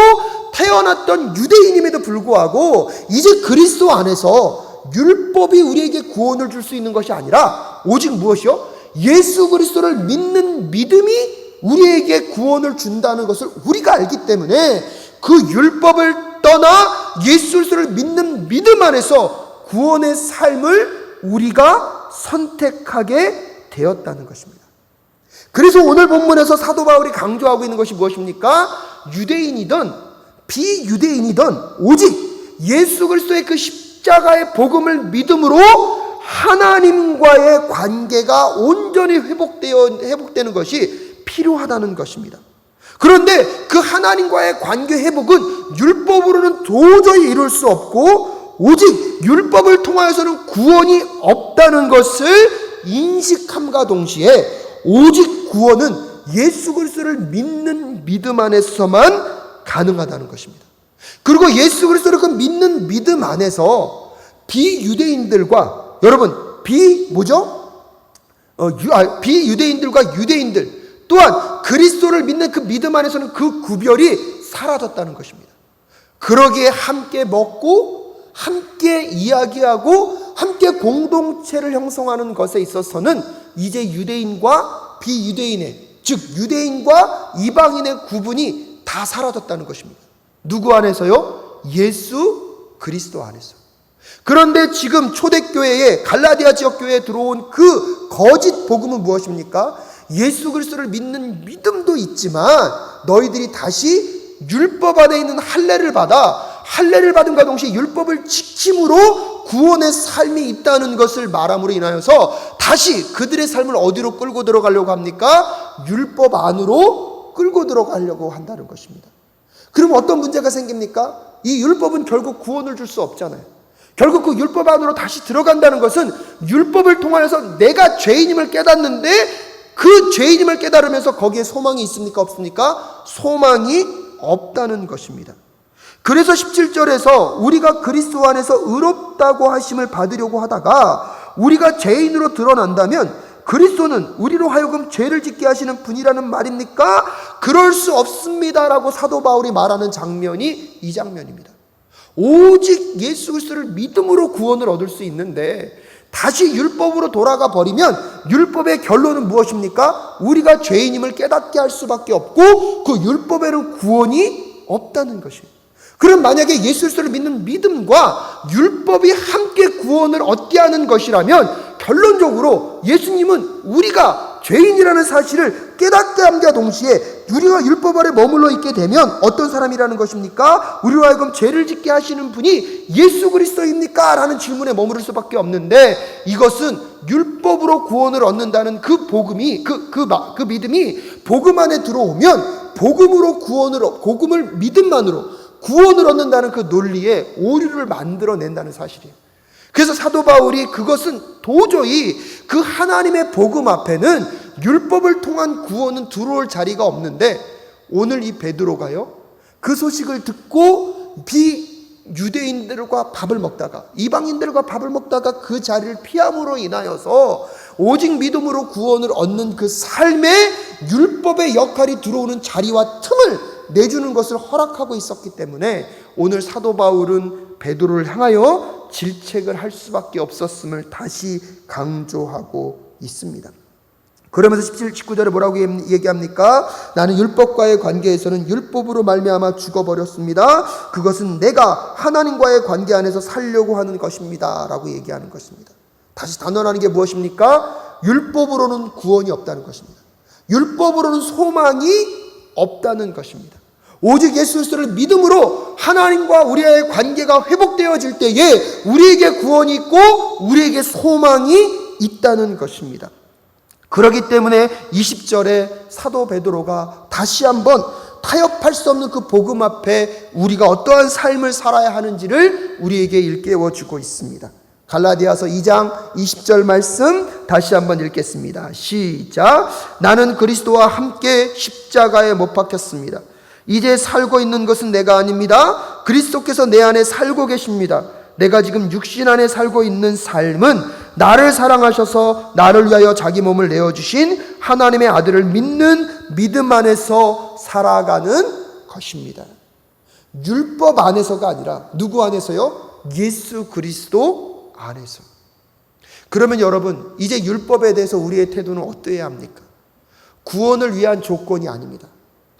태어났던 유대인임에도 불구하고 이제 그리스도 안에서 율법이 우리에게 구원을 줄 수 있는 것이 아니라 오직 무엇이요? 예수 그리스도를 믿는 믿음이 우리에게 구원을 준다는 것을 우리가 알기 때문에 그 율법을 떠나 예수 그리스도를 믿는 믿음 안에서 구원의 삶을 우리가 선택하게 되었다는 것입니다. 그래서 오늘 본문에서 사도 바울이 강조하고 있는 것이 무엇입니까? 유대인이든 비유대인이든 오직 예수 그리스도의 그 십자가의 복음을 믿음으로 하나님과의 관계가 온전히 회복되는 것이 필요하다는 것입니다. 그런데 그 하나님과의 관계 회복은 율법으로는 도저히 이룰 수 없고 오직 율법을 통하여서는 구원이 없다는 것을 인식함과 동시에 오직 구원은 예수 그리스도를 믿는 믿음 안에서만 가능하다는 것입니다. 그리고 예수 그리스도를 그 믿는 믿음 안에서 비유대인들과 여러분 비유대인들과 유대인들 또한 그리스도를 믿는 그 믿음 안에서는 그 구별이 사라졌다는 것입니다. 그러기에 함께 먹고 함께 이야기하고 함께 공동체를 형성하는 것에 있어서는 이제 유대인과 비유대인의 즉 유대인과 이방인의 구분이 다 사라졌다는 것입니다. 누구 안에서요? 예수 그리스도 안에서. 그런데 지금 초대교회에 갈라디아 지역교회에 들어온 그 거짓 복음은 무엇입니까? 예수 그리스도를 믿는 믿음도 있지만 너희들이 다시 율법 안에 있는 할례를 받음과 동시에 율법을 지킴으로 구원의 삶이 있다는 것을 말함으로 인하여서 다시 그들의 삶을 어디로 끌고 들어가려고 합니까? 율법 안으로 끌고 들어가려고 한다는 것입니다. 그럼 어떤 문제가 생깁니까? 이 율법은 결국 구원을 줄 수 없잖아요. 결국 그 율법 안으로 다시 들어간다는 것은 율법을 통하여서 내가 죄인임을 깨닫는데 그 죄인임을 깨달으면서 거기에 소망이 있습니까? 없습니까? 소망이 없다는 것입니다. 그래서 17절에서 우리가 그리스도 안에서 의롭다고 하심을 받으려고 하다가 우리가 죄인으로 드러난다면 그리스도는 우리로 하여금 죄를 짓게 하시는 분이라는 말입니까? 그럴 수 없습니다라고 사도 바울이 말하는 장면이 이 장면입니다. 오직 예수 그리스도를 믿음으로 구원을 얻을 수 있는데 다시 율법으로 돌아가 버리면 율법의 결론은 무엇입니까? 우리가 죄인임을 깨닫게 할 수밖에 없고 그 율법에는 구원이 없다는 것입니다. 그럼 만약에 예수 그리스도를 믿는 믿음과 율법이 함께 구원을 얻게 하는 것이라면 결론적으로 예수님은 우리가 죄인이라는 사실을 깨닫게 함과 동시에 우리가 율법 아래 머물러 있게 되면 어떤 사람이라는 것입니까? 우리로 하여금 죄를 짓게 하시는 분이 예수 그리스도입니까? 라는 질문에 머무를 수밖에 없는데 이것은 율법으로 구원을 얻는다는 그 복음이 그 믿음이 복음 안에 들어오면 복음을 믿음만으로 구원을 얻는다는 그 논리에 오류를 만들어낸다는 사실이에요. 그래서 사도 바울이 그것은 도저히 그 하나님의 복음 앞에는 율법을 통한 구원은 들어올 자리가 없는데 오늘 이 베드로가요 그 소식을 듣고 비유대인들과 밥을 먹다가 이방인들과 밥을 먹다가 그 자리를 피함으로 인하여서 오직 믿음으로 구원을 얻는 그 삶에 율법의 역할이 들어오는 자리와 틈을 내주는 것을 허락하고 있었기 때문에 오늘 사도 바울은 베드로를 향하여 질책을 할 수밖에 없었음을 다시 강조하고 있습니다. 그러면서 17, 19절에 뭐라고 얘기합니까? 나는 율법과의 관계에서는 율법으로 말미암아 죽어버렸습니다. 그것은 내가 하나님과의 관계 안에서 살려고 하는 것입니다. 라고 얘기하는 것입니다. 다시 단언하는 게 무엇입니까? 율법으로는 구원이 없다는 것입니다. 율법으로는 소망이 없다는 것입니다. 오직 예수 그리스도를 믿음으로 하나님과 우리의 관계가 회복되어질 때에 우리에게 구원이 있고 우리에게 소망이 있다는 것입니다. 그렇기 때문에 20절에 사도 베드로가 다시 한번 타협할 수 없는 그 복음 앞에 우리가 어떠한 삶을 살아야 하는지를 우리에게 일깨워 주고 있습니다. 갈라디아서 2장 20절 말씀 다시 한번 읽겠습니다. 시작. 나는 그리스도와 함께 십자가에 못 박혔습니다. 이제 살고 있는 것은 내가 아닙니다. 그리스도께서 내 안에 살고 계십니다. 내가 지금 육신 안에 살고 있는 삶은 나를 사랑하셔서 나를 위하여 자기 몸을 내어주신 하나님의 아들을 믿는 믿음 안에서 살아가는 것입니다. 율법 안에서가 아니라 누구 안에서요? 예수 그리스도 안에서. 그러면 여러분 이제 율법에 대해서 우리의 태도는 어떠해야 합니까? 구원을 위한 조건이 아닙니다.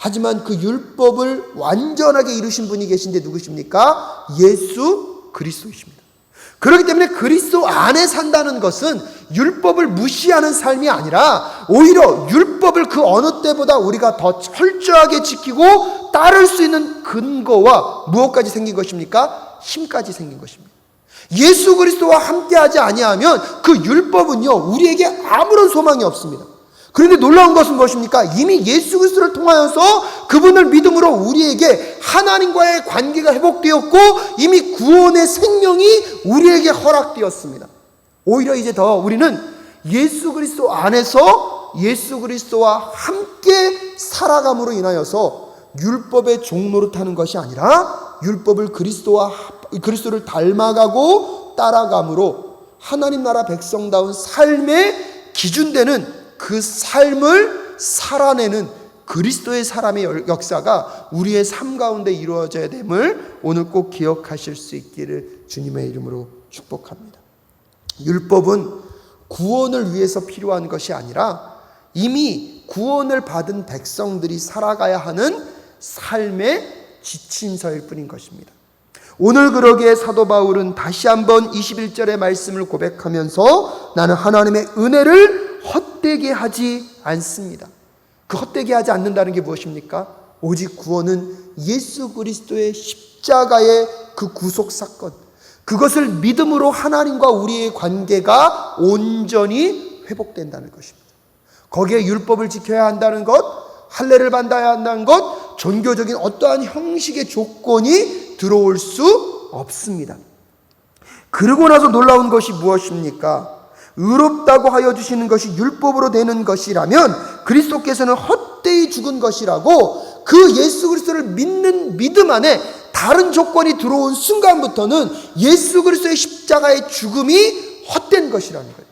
하지만 그 율법을 완전하게 이루신 분이 계신데 누구십니까? 예수 그리스도이십니다. 그렇기 때문에 그리스도 안에 산다는 것은 율법을 무시하는 삶이 아니라 오히려 율법을 그 어느 때보다 우리가 더 철저하게 지키고 따를 수 있는 근거와 무엇까지 생긴 것입니까? 힘까지 생긴 것입니다. 예수 그리스도와 함께하지 아니하면 그 율법은요 우리에게 아무런 소망이 없습니다. 그런데 놀라운 것은 무엇입니까? 이미 예수 그리스도를 통하여서 그분을 믿음으로 우리에게 하나님과의 관계가 회복되었고 이미 구원의 생명이 우리에게 허락되었습니다. 오히려 이제 더 우리는 예수 그리스도 안에서 예수 그리스도와 함께 살아감으로 인하여서 율법의 종로를 타는 것이 아니라 율법을 그리스도를 닮아가고 따라감으로 하나님 나라 백성다운 삶의 기준되는 그 삶을 살아내는 그리스도의 사람의 역사가 우리의 삶 가운데 이루어져야 됨을 오늘 꼭 기억하실 수 있기를 주님의 이름으로 축복합니다. 율법은 구원을 위해서 필요한 것이 아니라 이미 구원을 받은 백성들이 살아가야 하는 삶의 지침서일 뿐인 것입니다. 오늘 그러기에 사도 바울은 다시 한번 21절의 말씀을 고백하면서 나는 하나님의 은혜를 헛되게 하지 않습니다. 그 헛되게 하지 않는다는 게 무엇입니까? 오직 구원은 예수 그리스도의 십자가의 그 구속 사건, 그것을 믿음으로 하나님과 우리의 관계가 온전히 회복된다는 것입니다. 거기에 율법을 지켜야 한다는 것, 할례를 받아야 한다는 것, 종교적인 어떠한 형식의 조건이 들어올 수 없습니다. 그러고 나서 놀라운 것이 무엇입니까? 의롭다고 하여 주시는 것이 율법으로 되는 것이라면 그리스도께서는 헛되이 죽은 것이라고 그 예수 그리스도를 믿는 믿음 안에 다른 조건이 들어온 순간부터는 예수 그리스도의 십자가의 죽음이 헛된 것이라는 거예요.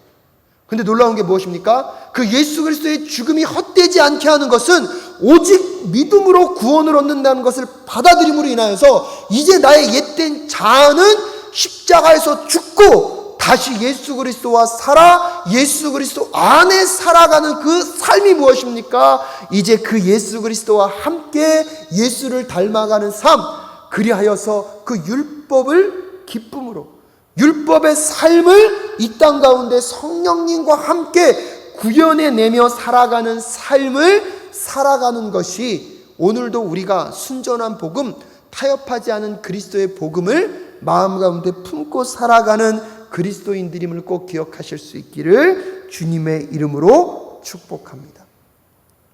근데 놀라운 게 무엇입니까? 그 예수 그리스도의 죽음이 헛되지 않게 하는 것은 오직 믿음으로 구원을 얻는다는 것을 받아들임으로 인하여서 이제 나의 옛된 자아는 십자가에서 죽고 다시 예수 그리스도와 살아 예수 그리스도 안에 살아가는 그 삶이 무엇입니까? 이제 그 예수 그리스도와 함께 예수를 닮아가는 삶, 그리하여서 그 율법을 기쁨으로 율법의 삶을 이 땅 가운데 성령님과 함께 구현해내며 살아가는 삶을 살아가는 것이 오늘도 우리가 순전한 복음, 타협하지 않은 그리스도의 복음을 마음 가운데 품고 살아가는 그리스도인들임을 꼭 기억하실 수 있기를 주님의 이름으로 축복합니다.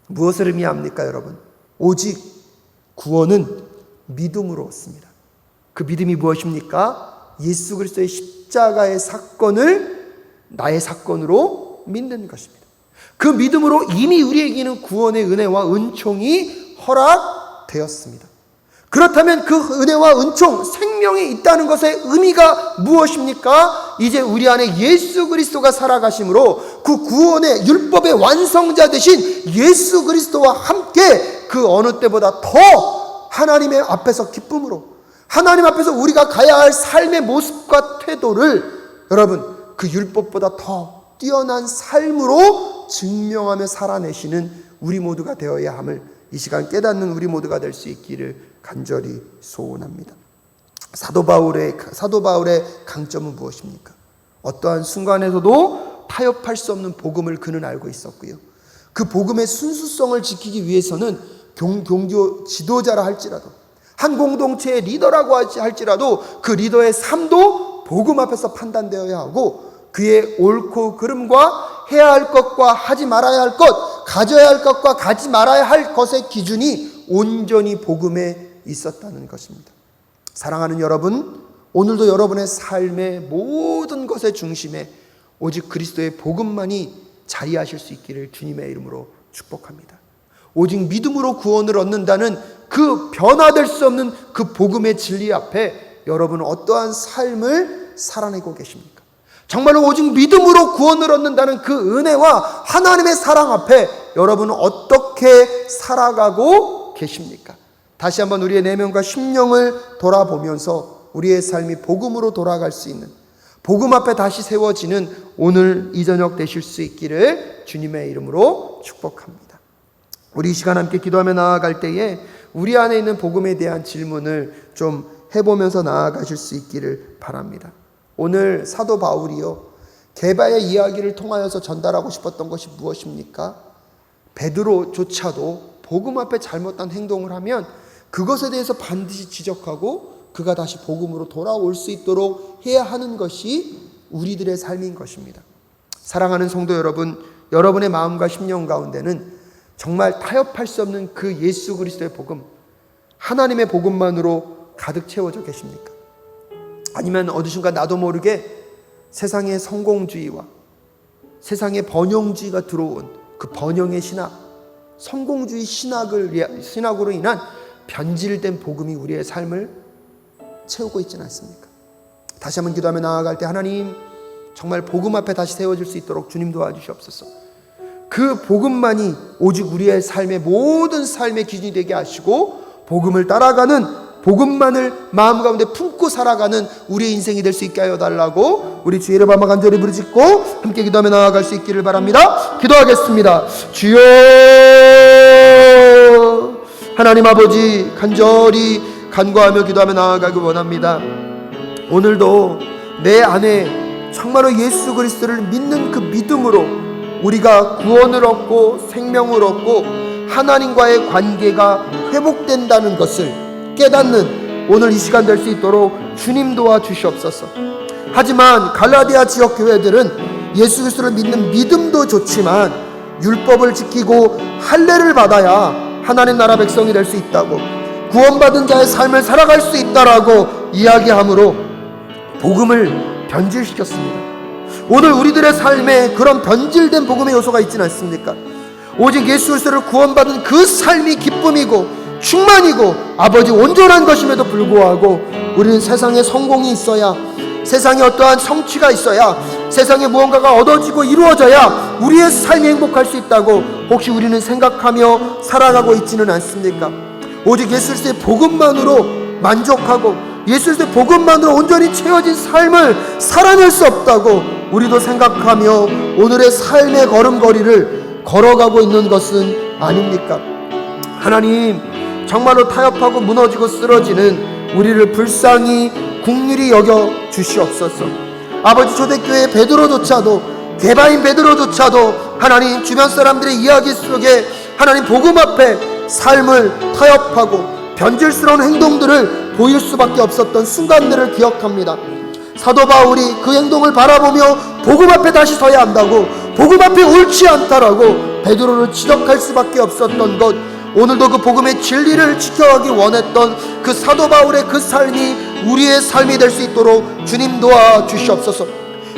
무엇을 의미합니까, 여러분? 오직 구원은 믿음으로 얻습니다. 그 믿음이 무엇입니까? 예수 그리스도의 십자가의 사건을 나의 사건으로 믿는 것입니다. 그 믿음으로 이미 우리에게는 구원의 은혜와 은총이 허락되었습니다. 그렇다면 그 은혜와 은총, 생명이 있다는 것의 의미가 무엇입니까? 이제 우리 안에 예수 그리스도가 살아가심으로 그 구원의 율법의 완성자 되신 예수 그리스도와 함께 그 어느 때보다 더 하나님의 앞에서 기쁨으로 하나님 앞에서 우리가 가야 할 삶의 모습과 태도를 여러분 그 율법보다 더 뛰어난 삶으로 증명하며 살아내시는 우리 모두가 되어야 함을 이 시간 깨닫는 우리 모두가 될 수 있기를 간절히 소원합니다. 사도 바울의 강점은 무엇입니까? 어떠한 순간에서도 타협할 수 없는 복음을 그는 알고 있었고요. 그 복음의 순수성을 지키기 위해서는 종교 지도자라 할지라도 한 공동체의 리더라고 할지라도 그 리더의 삶도 복음 앞에서 판단되어야 하고 그의 옳고 그름과 해야 할 것과 하지 말아야 할 것, 가져야 할 것과 가지 말아야 할 것의 기준이 온전히 복음에 있었다는 것입니다. 사랑하는 여러분, 오늘도 여러분의 삶의 모든 것의 중심에 오직 그리스도의 복음만이 자리하실 수 있기를 주님의 이름으로 축복합니다. 오직 믿음으로 구원을 얻는다는 그 변화될 수 없는 그 복음의 진리 앞에 여러분은 어떠한 삶을 살아내고 계십니까? 정말로 오직 믿음으로 구원을 얻는다는 그 은혜와 하나님의 사랑 앞에 여러분은 어떻게 살아가고 계십니까? 다시 한번 우리의 내면과 심령을 돌아보면서 우리의 삶이 복음으로 돌아갈 수 있는 복음 앞에 다시 세워지는 오늘 이 저녁 되실 수 있기를 주님의 이름으로 축복합니다. 우리 이 시간 함께 기도하며 나아갈 때에 우리 안에 있는 복음에 대한 질문을 좀 해보면서 나아가실 수 있기를 바랍니다. 오늘 사도 바울이요, 게바의 이야기를 통하여서 전달하고 싶었던 것이 무엇입니까? 베드로조차도 복음 앞에 잘못된 행동을 하면 그것에 대해서 반드시 지적하고 그가 다시 복음으로 돌아올 수 있도록 해야 하는 것이 우리들의 삶인 것입니다. 사랑하는 성도 여러분, 여러분의 마음과 심령 가운데는 정말 타협할 수 없는 그 예수 그리스도의 복음, 하나님의 복음만으로 가득 채워져 계십니까? 아니면 어느 순간 나도 모르게 세상의 성공주의와 세상의 번영주의가 들어온 그 번영의 신학, 성공주의 신학으로 인한 변질된 복음이 우리의 삶을 채우고 있지는 않습니까? 다시 한번 기도하며 나아갈 때 하나님, 정말 복음 앞에 다시 세워질 수 있도록 주님 도와주시옵소서. 그 복음만이 오직 우리의 삶의 모든 삶의 기준이 되게 하시고 복음을 따라가는, 복음만을 마음 가운데 품고 살아가는 우리의 인생이 될 수 있게 하여 달라고 우리 주의 이름 한번 간절히 부르짖고 함께 기도하며 나아갈 수 있기를 바랍니다. 기도하겠습니다. 주여, 하나님 아버지, 간절히 간구하며 기도하며 나아가기 원합니다. 오늘도 내 안에 정말로 예수 그리스도를 믿는 그 믿음으로 우리가 구원을 얻고 생명을 얻고 하나님과의 관계가 회복된다는 것을 깨닫는 오늘 이 시간 될 수 있도록 주님 도와주시옵소서. 하지만 갈라디아 지역 교회들은 예수 그리스도를 믿는 믿음도 좋지만 율법을 지키고 할례를 받아야 하나님 나라 백성이 될 수 있다고, 구원받은 자의 삶을 살아갈 수 있다라고 이야기함으로 복음을 변질시켰습니다. 오늘 우리들의 삶에 그런 변질된 복음의 요소가 있지는 않습니까? 오직 예수 그리스도를 구원받은 그 삶이 기쁨이고 충만이고 아버지 온전한 것임에도 불구하고 우리는 세상에 성공이 있어야, 세상에 어떠한 성취가 있어야, 세상에 무언가가 얻어지고 이루어져야 우리의 삶이 행복할 수 있다고 혹시 우리는 생각하며 살아가고 있지는 않습니까? 오직 예수 그리스도의 복음만으로 만족하고 예수 그리스도의 복음만으로 온전히 채워진 삶을 살아낼 수 없다고 우리도 생각하며 오늘의 삶의 걸음걸이를 걸어가고 있는 것은 아닙니까? 하나님, 정말로 타협하고 무너지고 쓰러지는 우리를 불쌍히 긍휼히 여겨 주시옵소서. 아버지, 초대교회 베드로조차도, 게바인 베드로조차도 하나님 주변 사람들의 이야기 속에 하나님 복음 앞에 삶을 타협하고 변질스러운 행동들을 보일 수밖에 없었던 순간들을 기억합니다. 사도 바울이 그 행동을 바라보며 복음 앞에 다시 서야 한다고, 복음 앞에 옳지 않다라고 베드로를 지적할 수밖에 없었던 것, 오늘도 그 복음의 진리를 지켜가기 원했던 그 사도 바울의 그 삶이 우리의 삶이 될 수 있도록 주님 도와주시옵소서.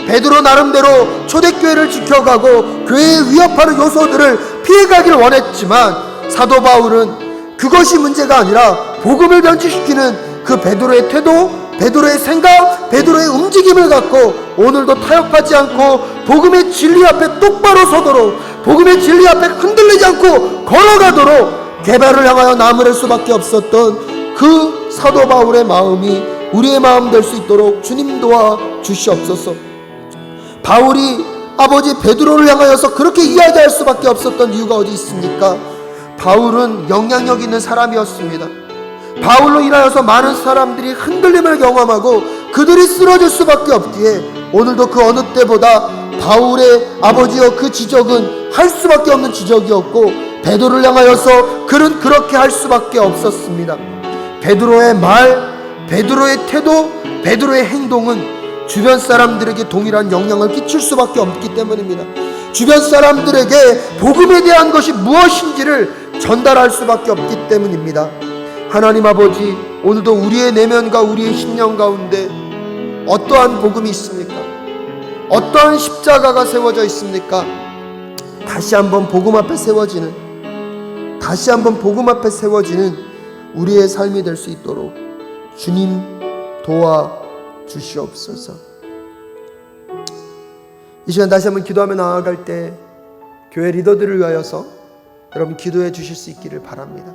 베드로 나름대로 초대교회를 지켜가고 교회에 위협하는 요소들을 피해가길 원했지만 사도 바울은 그것이 문제가 아니라 복음을 변질시키는 그 베드로의 태도, 베드로의 생각, 베드로의 움직임을 갖고 오늘도 타협하지 않고 복음의 진리 앞에 똑바로 서도록, 복음의 진리 앞에 흔들리지 않고 걸어가도록 게바를 향하여 나무랄 수밖에 없었던 그 사도 바울의 마음이 우리의 마음 될 수 있도록 주님 도와 주시옵소서. 바울이 아버지 베드로를 향하여서 그렇게 이야기할 수밖에 없었던 이유가 어디 있습니까? 바울은 영향력 있는 사람이었습니다. 바울로 인하여서 많은 사람들이 흔들림을 경험하고 그들이 쓰러질 수밖에 없기에 오늘도 그 어느 때보다 바울의 아버지여 그 지적은 할 수밖에 없는 지적이었고 베드로를 향하여서 그는 그렇게 할 수밖에 없었습니다. 베드로의 말, 베드로의 태도, 베드로의 행동은 주변 사람들에게 동일한 영향을 끼칠 수밖에 없기 때문입니다. 주변 사람들에게 복음에 대한 것이 무엇인지를 전달할 수밖에 없기 때문입니다. 하나님 아버지, 오늘도 우리의 내면과 우리의 심령 가운데 어떠한 복음이 있습니까? 어떠한 십자가가 세워져 있습니까? 다시 한번 복음 앞에 세워지는, 다시 한번 복음 앞에 세워지는 우리의 삶이 될 수 있도록 주님 도와 주시옵소서. 이 시간 다시 한번 기도하며 나아갈 때 교회 리더들을 위하여서 여러분 기도해 주실 수 있기를 바랍니다.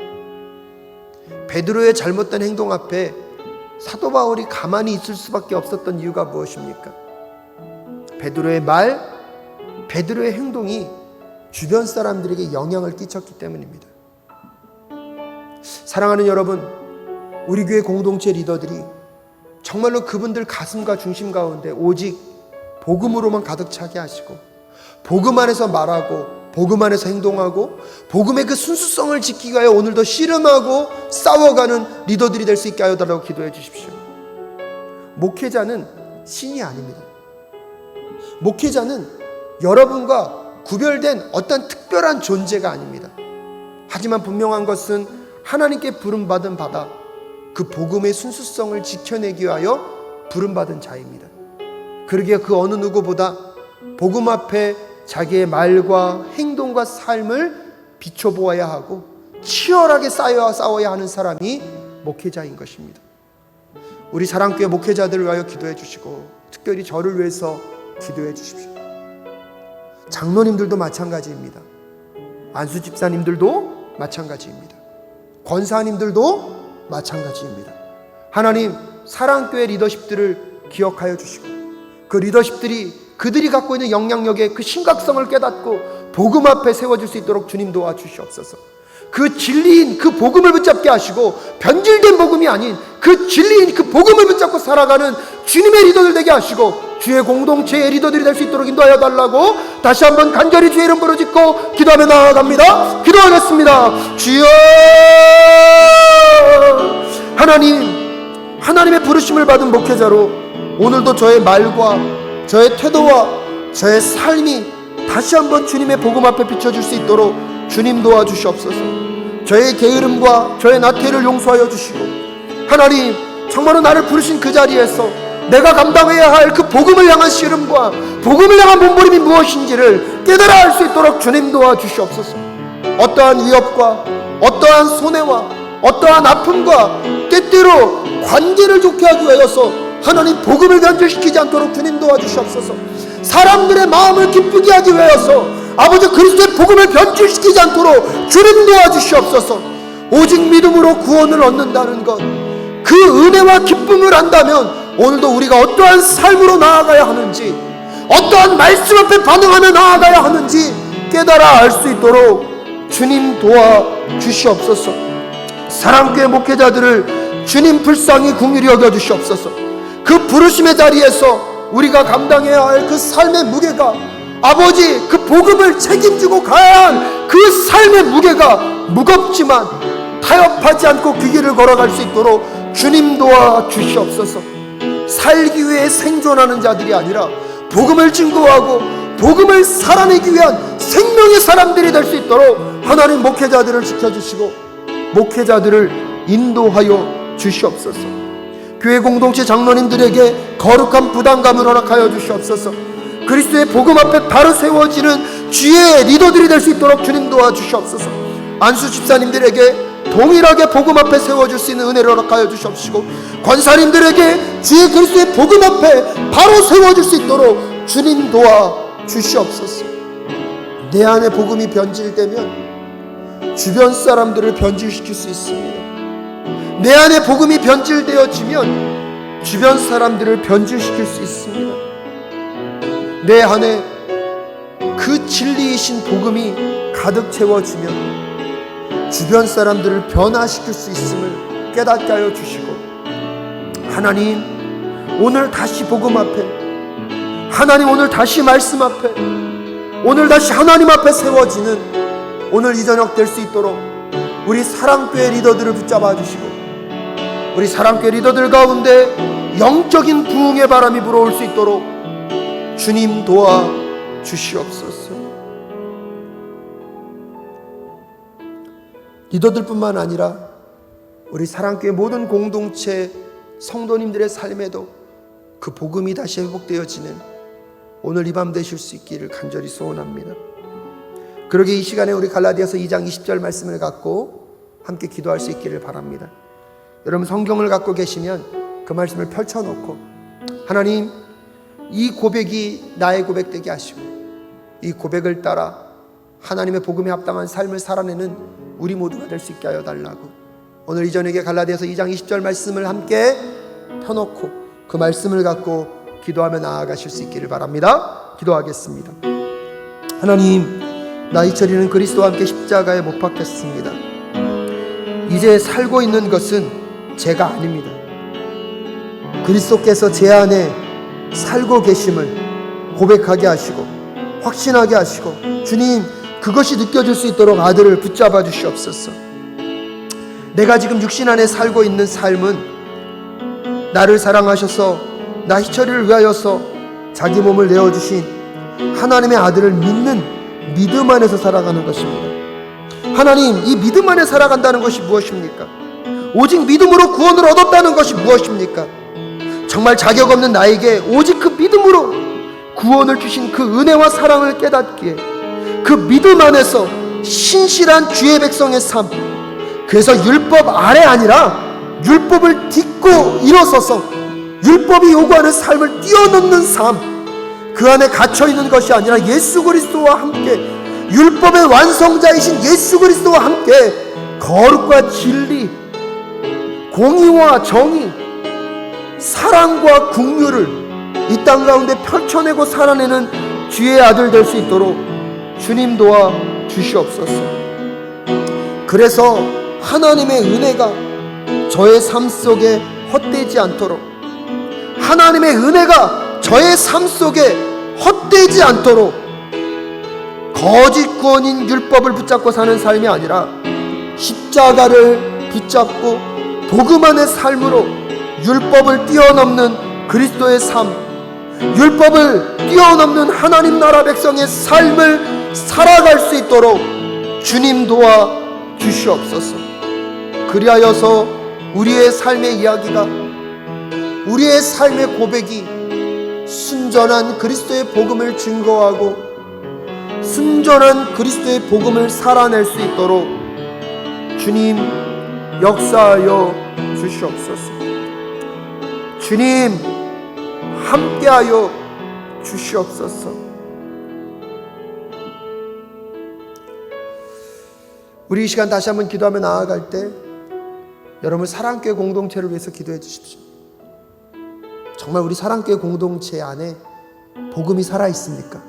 베드로의 잘못된 행동 앞에 사도 바울이 가만히 있을 수밖에 없었던 이유가 무엇입니까? 베드로의 말, 베드로의 행동이 주변 사람들에게 영향을 끼쳤기 때문입니다. 사랑하는 여러분, 우리 교회 공동체 리더들이 정말로 그분들 가슴과 중심 가운데 오직 복음으로만 가득 차게 하시고, 복음 안에서 말하고 복음 안에서 행동하고 복음의 그 순수성을 지키기 위하여 오늘도 씨름하고 싸워가는 리더들이 될 수 있게 하여 달라고 기도해 주십시오. 목회자는 신이 아닙니다. 목회자는 여러분과 구별된 어떤 특별한 존재가 아닙니다. 하지만 분명한 것은 하나님께 부름받은 바다, 그 복음의 순수성을 지켜내기 위하여 부름받은 자입니다. 그러기에 그 어느 누구보다 복음 앞에 자기의 말과 행동과 삶을 비춰보아야 하고 치열하게 싸워야 하는 사람이 목회자인 것입니다. 우리 사랑교회 목회자들을 위하여 기도해 주시고, 특별히 저를 위해서 기도해 주십시오. 장로님들도 마찬가지입니다. 안수 집사님들도 마찬가지입니다. 권사님들도 마찬가지입니다. 하나님, 사랑교회 리더십들을 기억하여 주시고, 그 리더십들이 그들이 갖고 있는 영향력의 그 심각성을 깨닫고 복음 앞에 세워질 수 있도록 주님 도와주시옵소서. 그 진리인 그 복음을 붙잡게 하시고, 변질된 복음이 아닌 그 진리인 그 복음을 붙잡고 살아가는 주님의 리더들 되게 하시고, 주의 공동체의 리더들이 될 수 있도록 인도하여 달라고 다시 한번 간절히 주의 이름 부르짖고 기도하며 나아갑니다. 기도하겠습니다. 주여, 하나님, 하나님의 부르심을 받은 목회자로 오늘도 저의 말과 저의 태도와 저의 삶이 다시 한번 주님의 복음 앞에 비춰줄 수 있도록 주님 도와주시옵소서. 저의 게으름과 저의 나태를 용서하여 주시고, 하나님, 정말로 나를 부르신 그 자리에서 내가 감당해야 할 그 복음을 향한 씨름과 복음을 향한 몸부림이 무엇인지를 깨달아 알 수 있도록 주님 도와주시옵소서. 어떠한 위협과 어떠한 손해와 어떠한 아픔과 때때로 관계를 좋게 하기 위해서 하나님 복음을 변질시키지 않도록 주님 도와주시옵소서. 사람들의 마음을 기쁘게 하기 위해서 아버지 그리스도의 복음을 변질시키지 않도록 주님 도와주시옵소서. 오직 믿음으로 구원을 얻는다는 것, 그 은혜와 기쁨을 안다면 오늘도 우리가 어떠한 삶으로 나아가야 하는지, 어떠한 말씀 앞에 반응하며 나아가야 하는지 깨달아 알 수 있도록 주님 도와주시옵소서. 사랑교회 목회자들을 주님 불쌍히 긍휼히 여겨주시옵소서. 그 부르심의 자리에서 우리가 감당해야 할 그 삶의 무게가, 아버지 그 복음을 책임지고 가야 할 그 삶의 무게가 무겁지만 타협하지 않고 그 길을 걸어갈 수 있도록 주님 도와주시옵소서. 살기 위해 생존하는 자들이 아니라 복음을 증거하고 복음을 살아내기 위한 생명의 사람들이 될 수 있도록 하나님 목회자들을 지켜주시고 목회자들을 인도하여 주시옵소서. 교회 공동체 장로님들에게 거룩한 부담감을 허락하여 주시옵소서. 그리스도의 복음 앞에 바로 세워지는 주의 리더들이 될 수 있도록 주님 도와주시옵소서. 안수 집사님들에게 동일하게 복음 앞에 세워줄 수 있는 은혜를 허락하여 주시옵시고, 권사님들에게 주의 그리스도의 복음 앞에 바로 세워줄 수 있도록 주님 도와주시옵소서. 내 안에 복음이 변질되면 주변 사람들을 변질시킬 수 있습니다. 내 안에 복음이 변질되어지면 주변 사람들을 변질시킬 수 있습니다. 내 안에 그 진리이신 복음이 가득 채워지면 주변 사람들을 변화시킬 수 있음을 깨닫게 하여 주시고, 하나님 오늘 다시 복음 앞에, 하나님 오늘 다시 말씀 앞에, 오늘 다시 하나님 앞에 세워지는 오늘 이 저녁 될 수 있도록 우리 사랑교회 리더들을 붙잡아 주시고, 우리 사랑교회 리더들 가운데 영적인 부흥의 바람이 불어올 수 있도록 주님 도와주시옵소서. 리더들뿐만 아니라 우리 사랑교회 모든 공동체 성도님들의 삶에도 그 복음이 다시 회복되어지는 오늘 이 밤 되실 수 있기를 간절히 소원합니다. 그러게 이 시간에 우리 갈라디아서 2장 20절 말씀을 갖고 함께 기도할 수 있기를 바랍니다. 여러분 성경을 갖고 계시면 그 말씀을 펼쳐놓고, 하나님 이 고백이 나의 고백되게 하시고 이 고백을 따라 하나님의 복음에 합당한 삶을 살아내는 우리 모두가 될 수 있게 하여 달라고, 오늘 이 저녁에 갈라디아서 2장 20절 말씀을 함께 펴놓고 그 말씀을 갖고 기도하며 나아가실 수 있기를 바랍니다. 기도하겠습니다. 하나님, 나 이철이는 그리스도와 함께 십자가에 못 박혔습니다. 이제 살고 있는 것은 제가 아닙니다. 그리스도께서 제 안에 살고 계심을 고백하게 하시고 확신하게 하시고, 주님, 그것이 느껴질 수 있도록 아들을 붙잡아 주시옵소서. 내가 지금 육신 안에 살고 있는 삶은 나를 사랑하셔서 나 희철이를 위하여서 자기 몸을 내어주신 하나님의 아들을 믿는 믿음 안에서 살아가는 것입니다. 하나님, 이 믿음 안에 살아간다는 것이 무엇입니까? 오직 믿음으로 구원을 얻었다는 것이 무엇입니까? 정말 자격 없는 나에게 오직 그 믿음으로 구원을 주신 그 은혜와 사랑을 깨닫기에 그 믿음 안에서 신실한 주의 백성의 삶, 그래서 율법 아래 아니라 율법을 딛고 일어서서 율법이 요구하는 삶을 뛰어넘는 삶, 그 안에 갇혀있는 것이 아니라 예수 그리스도와 함께, 율법의 완성자이신 예수 그리스도와 함께 거룩과 진리, 공의와 정의, 사랑과 긍휼을 이 땅 가운데 펼쳐내고 살아내는 주의 아들 될 수 있도록 주님 도와 주시옵소서. 그래서 하나님의 은혜가 저의 삶 속에 헛되지 않도록, 하나님의 은혜가 저의 삶 속에 헛되지 않도록 거짓 구원인 율법을 붙잡고 사는 삶이 아니라 십자가를 붙잡고 복음 안의 삶으로 율법을 뛰어넘는 그리스도의 삶, 율법을 뛰어넘는 하나님 나라 백성의 삶을 살아갈 수 있도록 주님 도와 주시옵소서. 그리하여서 우리의 삶의 이야기가, 우리의 삶의 고백이 순전한 그리스도의 복음을 증거하고 순전한 그리스도의 복음을 살아낼 수 있도록 주님 역사하여 주시옵소서. 주님 함께하여 주시옵소서. 우리 이 시간 다시 한번 기도하며 나아갈 때 여러분 사랑교회 공동체를 위해서 기도해 주십시오. 정말 우리 사랑교회 공동체 안에 복음이 살아있습니까?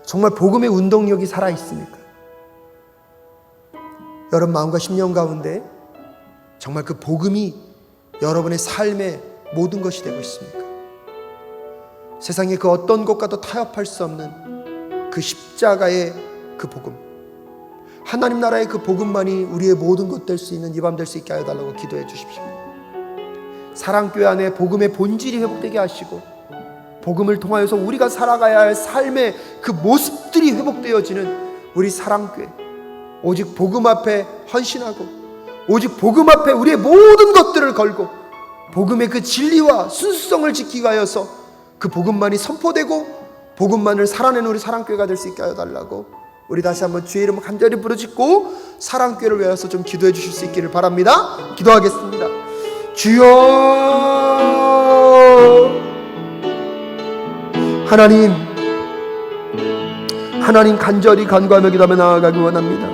정말 복음의 운동력이 살아있습니까? 여러분 마음과 심령 가운데 정말 그 복음이 여러분의 삶의 모든 것이 되고 있습니까? 세상의 그 어떤 것과도 타협할 수 없는 그 십자가의 그 복음, 하나님 나라의 그 복음만이 우리의 모든 것 될 수 있는 이 밤 될 수 있게 하여 달라고 기도해 주십시오. 사랑교회 안에 복음의 본질이 회복되게 하시고 복음을 통하여서 우리가 살아가야 할 삶의 그 모습들이 회복되어지는 우리 사랑교회, 오직 복음 앞에 헌신하고 오직 복음 앞에 우리의 모든 것들을 걸고 복음의 그 진리와 순수성을 지키기 하여서 그 복음만이 선포되고 복음만을 살아내는 우리 사랑교회가 될 수 있게 하여 달라고 우리 다시 한번 주의 이름을 간절히 부르짖고 사랑교회를 위해서 좀 기도해 주실 수 있기를 바랍니다. 기도하겠습니다. 주여, 하나님 간절히 간구하며 기도하며 나아가기 원합니다.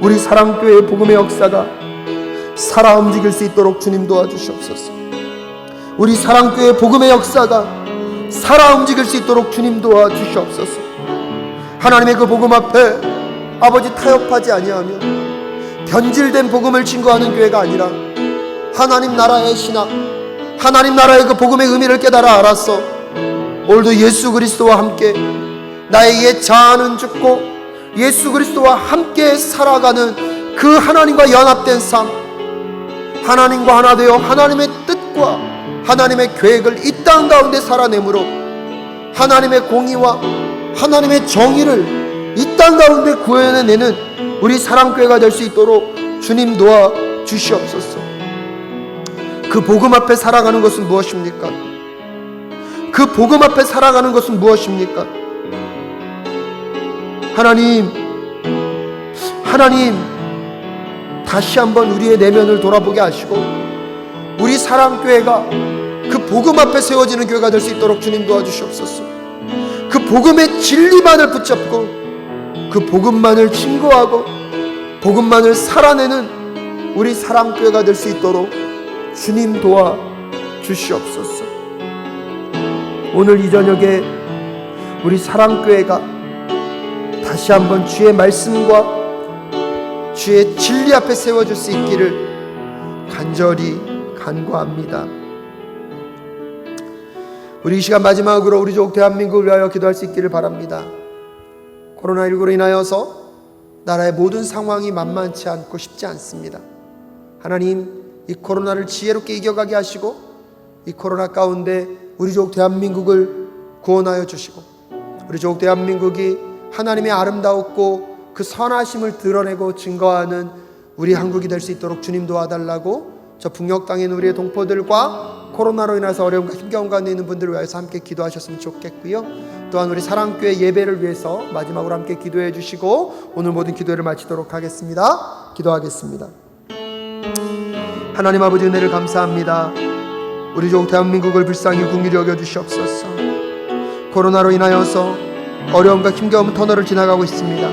우리 사랑교회의 복음의 역사가 살아 움직일 수 있도록 주님 도와주시옵소서. 우리 사랑교회의 복음의 역사가 살아 움직일 수 있도록 주님 도와주시옵소서. 하나님의 그 복음 앞에 아버지 타협하지 아니하며 변질된 복음을 증거하는 교회가 아니라 하나님 나라의 신학, 하나님 나라의 그 복음의 의미를 깨달아 알았어 오늘도 예수 그리스도와 함께 나의 옛 자아는 죽고 예수 그리스도와 함께 살아가는 그 하나님과 연합된 삶, 하나님과 하나 되어 하나님의 뜻과 하나님의 계획을 이 땅 가운데 살아내므로 하나님의 공의와 하나님의 정의를 이 땅 가운데 구현해내는 우리 사랑교회가 될 수 있도록 주님 도와 주시옵소서. 그 복음 앞에 살아가는 것은 무엇입니까? 그 복음 앞에 살아가는 것은 무엇입니까? 하나님 다시 한번 우리의 내면을 돌아보게 하시고 우리 사랑교회가 그 복음 앞에 세워지는 교회가 될 수 있도록 주님 도와주시옵소서. 그 복음의 진리만을 붙잡고 그 복음만을 증거하고 복음만을 살아내는 우리 사랑교회가 될 수 있도록 주님 도와 주시옵소서. 오늘 이 저녁에 우리 사랑교회가 다시 한번 주의 말씀과 주의 진리 앞에 세워줄 수 있기를 간절히 간구합니다. 우리 이 시간 마지막으로 우리 조국 대한민국을 위하여 기도할 수 있기를 바랍니다. 코로나19로 인하여서 나라의 모든 상황이 만만치 않고 쉽지 않습니다. 하나님, 이 코로나를 지혜롭게 이겨가게 하시고 이 코로나 가운데 우리 조국 대한민국을 구원하여 주시고 우리 조국 대한민국이 하나님의 아름다웠고 그 선하심을 드러내고 증거하는 우리 한국이 될 수 있도록 주님 도와달라고 저 북녘 땅에 있는 우리의 동포들과 코로나로 인해서 어려움과 힘겨움 가운데 있는 분들을 위해서 함께 기도하셨으면 좋겠고요. 또한 우리 사랑교회 예배를 위해서 마지막으로 함께 기도해 주시고 오늘 모든 기도를 마치도록 하겠습니다. 기도하겠습니다. 하나님 아버지, 은혜를 감사합니다. 우리 조국 대한민국을 불쌍히 긍휼히 여겨 주시옵소서. 코로나로 인하여서 어려움과 힘겨운 터널을 지나가고 있습니다.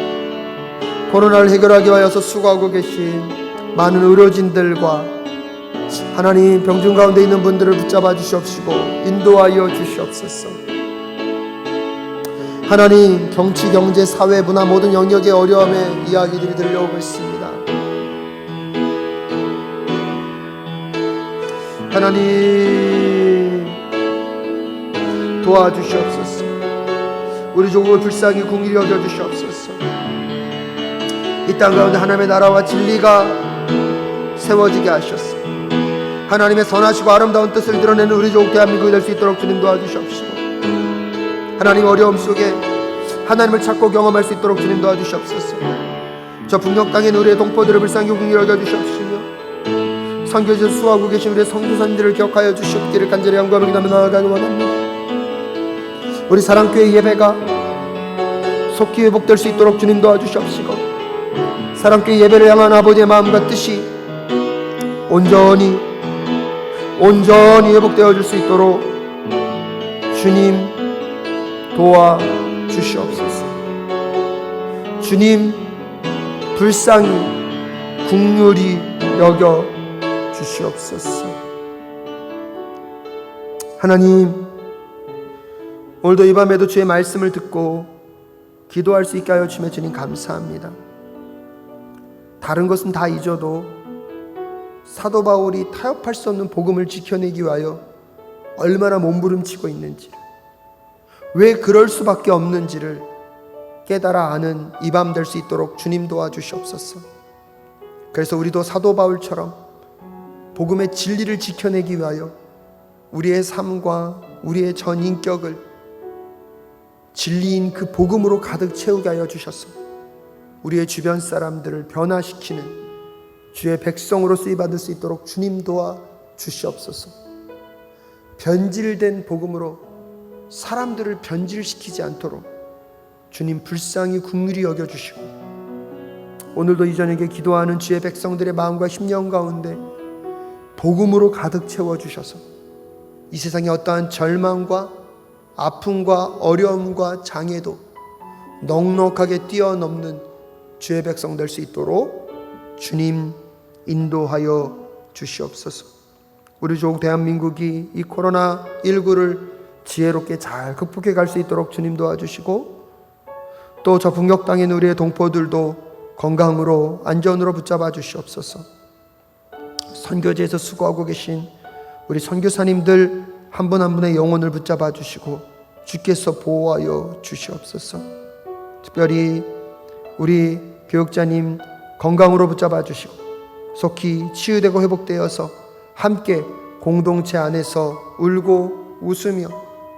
코로나를 해결하기 위하여서 수고하고 계신 많은 의료진들과 하나님, 병중 가운데 있는 분들을 붙잡아 주시옵시고 인도하여 주시옵소서. 하나님, 정치, 경제, 사회, 문화 모든 영역의 어려움의 이야기들이 들려오고 있습니다. 하나님, 도와주시옵소서. 우리 조국을 불쌍히 긍휼히 여겨 주시옵소서. 이 땅 가운데 하나님의 나라와 진리가 세워지게 하셨소. 하나님의 선하시고 아름다운 뜻을 드러내는 우리 조국 대한민국이 될 수 있도록 주님 도와주시옵시고, 하나님 어려움 속에 하나님을 찾고 경험할 수 있도록 주님 도와주시옵소서. 저 북녘 땅에 있는 우리의 동포들을 불쌍히 긍휼히 여겨 주시옵시며 선교지에서 수고하고 계신 우리의 선교사님들을 기억하여 주시옵기를 간절히 간구하며 기도하며 나아가기 원합니다. 우리 사랑교회 예배가 속히 회복될 수 있도록 주님 도와주시옵시고 사랑교회 예배를 향한 아버지의 마음과 뜻이 온전히 회복되어 줄 수 있도록 주님 도와주시옵소서. 주님 불쌍히 긍휼히 여겨 주시옵소서. 하나님, 오늘도 이 밤에도 주의 말씀을 듣고 기도할 수 있게 하여 주시며 주님 감사합니다. 다른 것은 다 잊어도 사도 바울이 타협할 수 없는 복음을 지켜내기 위하여 얼마나 몸부림치고 있는지, 왜 그럴 수밖에 없는지를 깨달아 아는 이 밤 될 수 있도록 주님 도와주시옵소서. 그래서 우리도 사도 바울처럼 복음의 진리를 지켜내기 위하여 우리의 삶과 우리의 전 인격을 진리인 그 복음으로 가득 채우게 하여 주셔서 우리의 주변 사람들을 변화시키는 주의 백성으로 쓰임받을 수 있도록 주님 도와 주시옵소서. 변질된 복음으로 사람들을 변질시키지 않도록 주님 불쌍히 긍휼히 여겨주시고, 오늘도 이 저녁에 기도하는 주의 백성들의 마음과 심령 가운데 복음으로 가득 채워주셔서 이 세상의 어떠한 절망과 아픔과 어려움과 장애도 넉넉하게 뛰어넘는 주의 백성 될 수 있도록 주님 인도하여 주시옵소서. 우리 조국 대한민국이 이 코로나19를 지혜롭게 잘 극복해 갈 수 있도록 주님 도와주시고, 또 저 북녘 땅에 있는 우리의 동포들도 건강으로 안전으로 붙잡아 주시옵소서. 선교지에서 수고하고 계신 우리 선교사님들 한 분 한 분의 영혼을 붙잡아 주시고 주께서 보호하여 주시옵소서. 특별히 우리 교육자님 건강으로 붙잡아 주시고 속히 치유되고 회복되어서 함께 공동체 안에서 울고 웃으며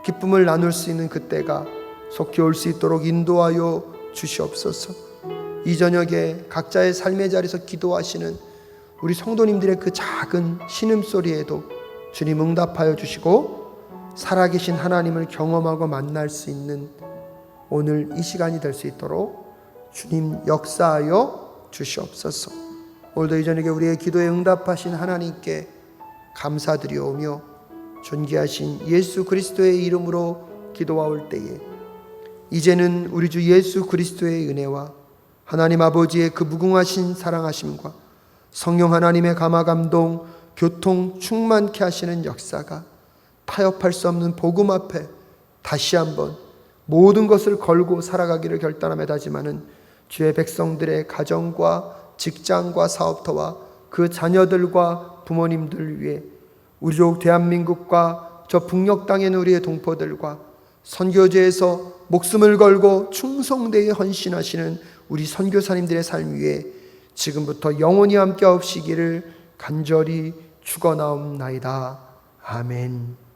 기쁨을 나눌 수 있는 그때가 속히 올 수 있도록 인도하여 주시옵소서. 이 저녁에 각자의 삶의 자리에서 기도하시는 우리 성도님들의 그 작은 신음소리에도 주님 응답하여 주시고 살아계신 하나님을 경험하고 만날 수 있는 오늘 이 시간이 될 수 있도록 주님 역사하여 주시옵소서. 오늘도 이 저녁에 우리의 기도에 응답하신 하나님께 감사드리오며 존귀하신 예수 그리스도의 이름으로 기도하올 때에 이제는 우리 주 예수 그리스도의 은혜와 하나님 아버지의 그 무궁하신 사랑하심과 성령 하나님의 감화감동 교통 충만케 하시는 역사가 타협할 수 없는 복음 앞에 다시 한번 모든 것을 걸고 살아가기를 결단하며 다짐하는 주의 백성들의 가정과 직장과 사업터와 그 자녀들과 부모님들을 위해 우리족 대한민국과 저 북녘 땅에 있는 우리의 동포들과 선교제에서 목숨을 걸고 충성되게 헌신하시는 우리 선교사님들의 삶 위에 지금부터 영원히 함께 하옵시기를 간절히 축원하옵나이다. 아멘.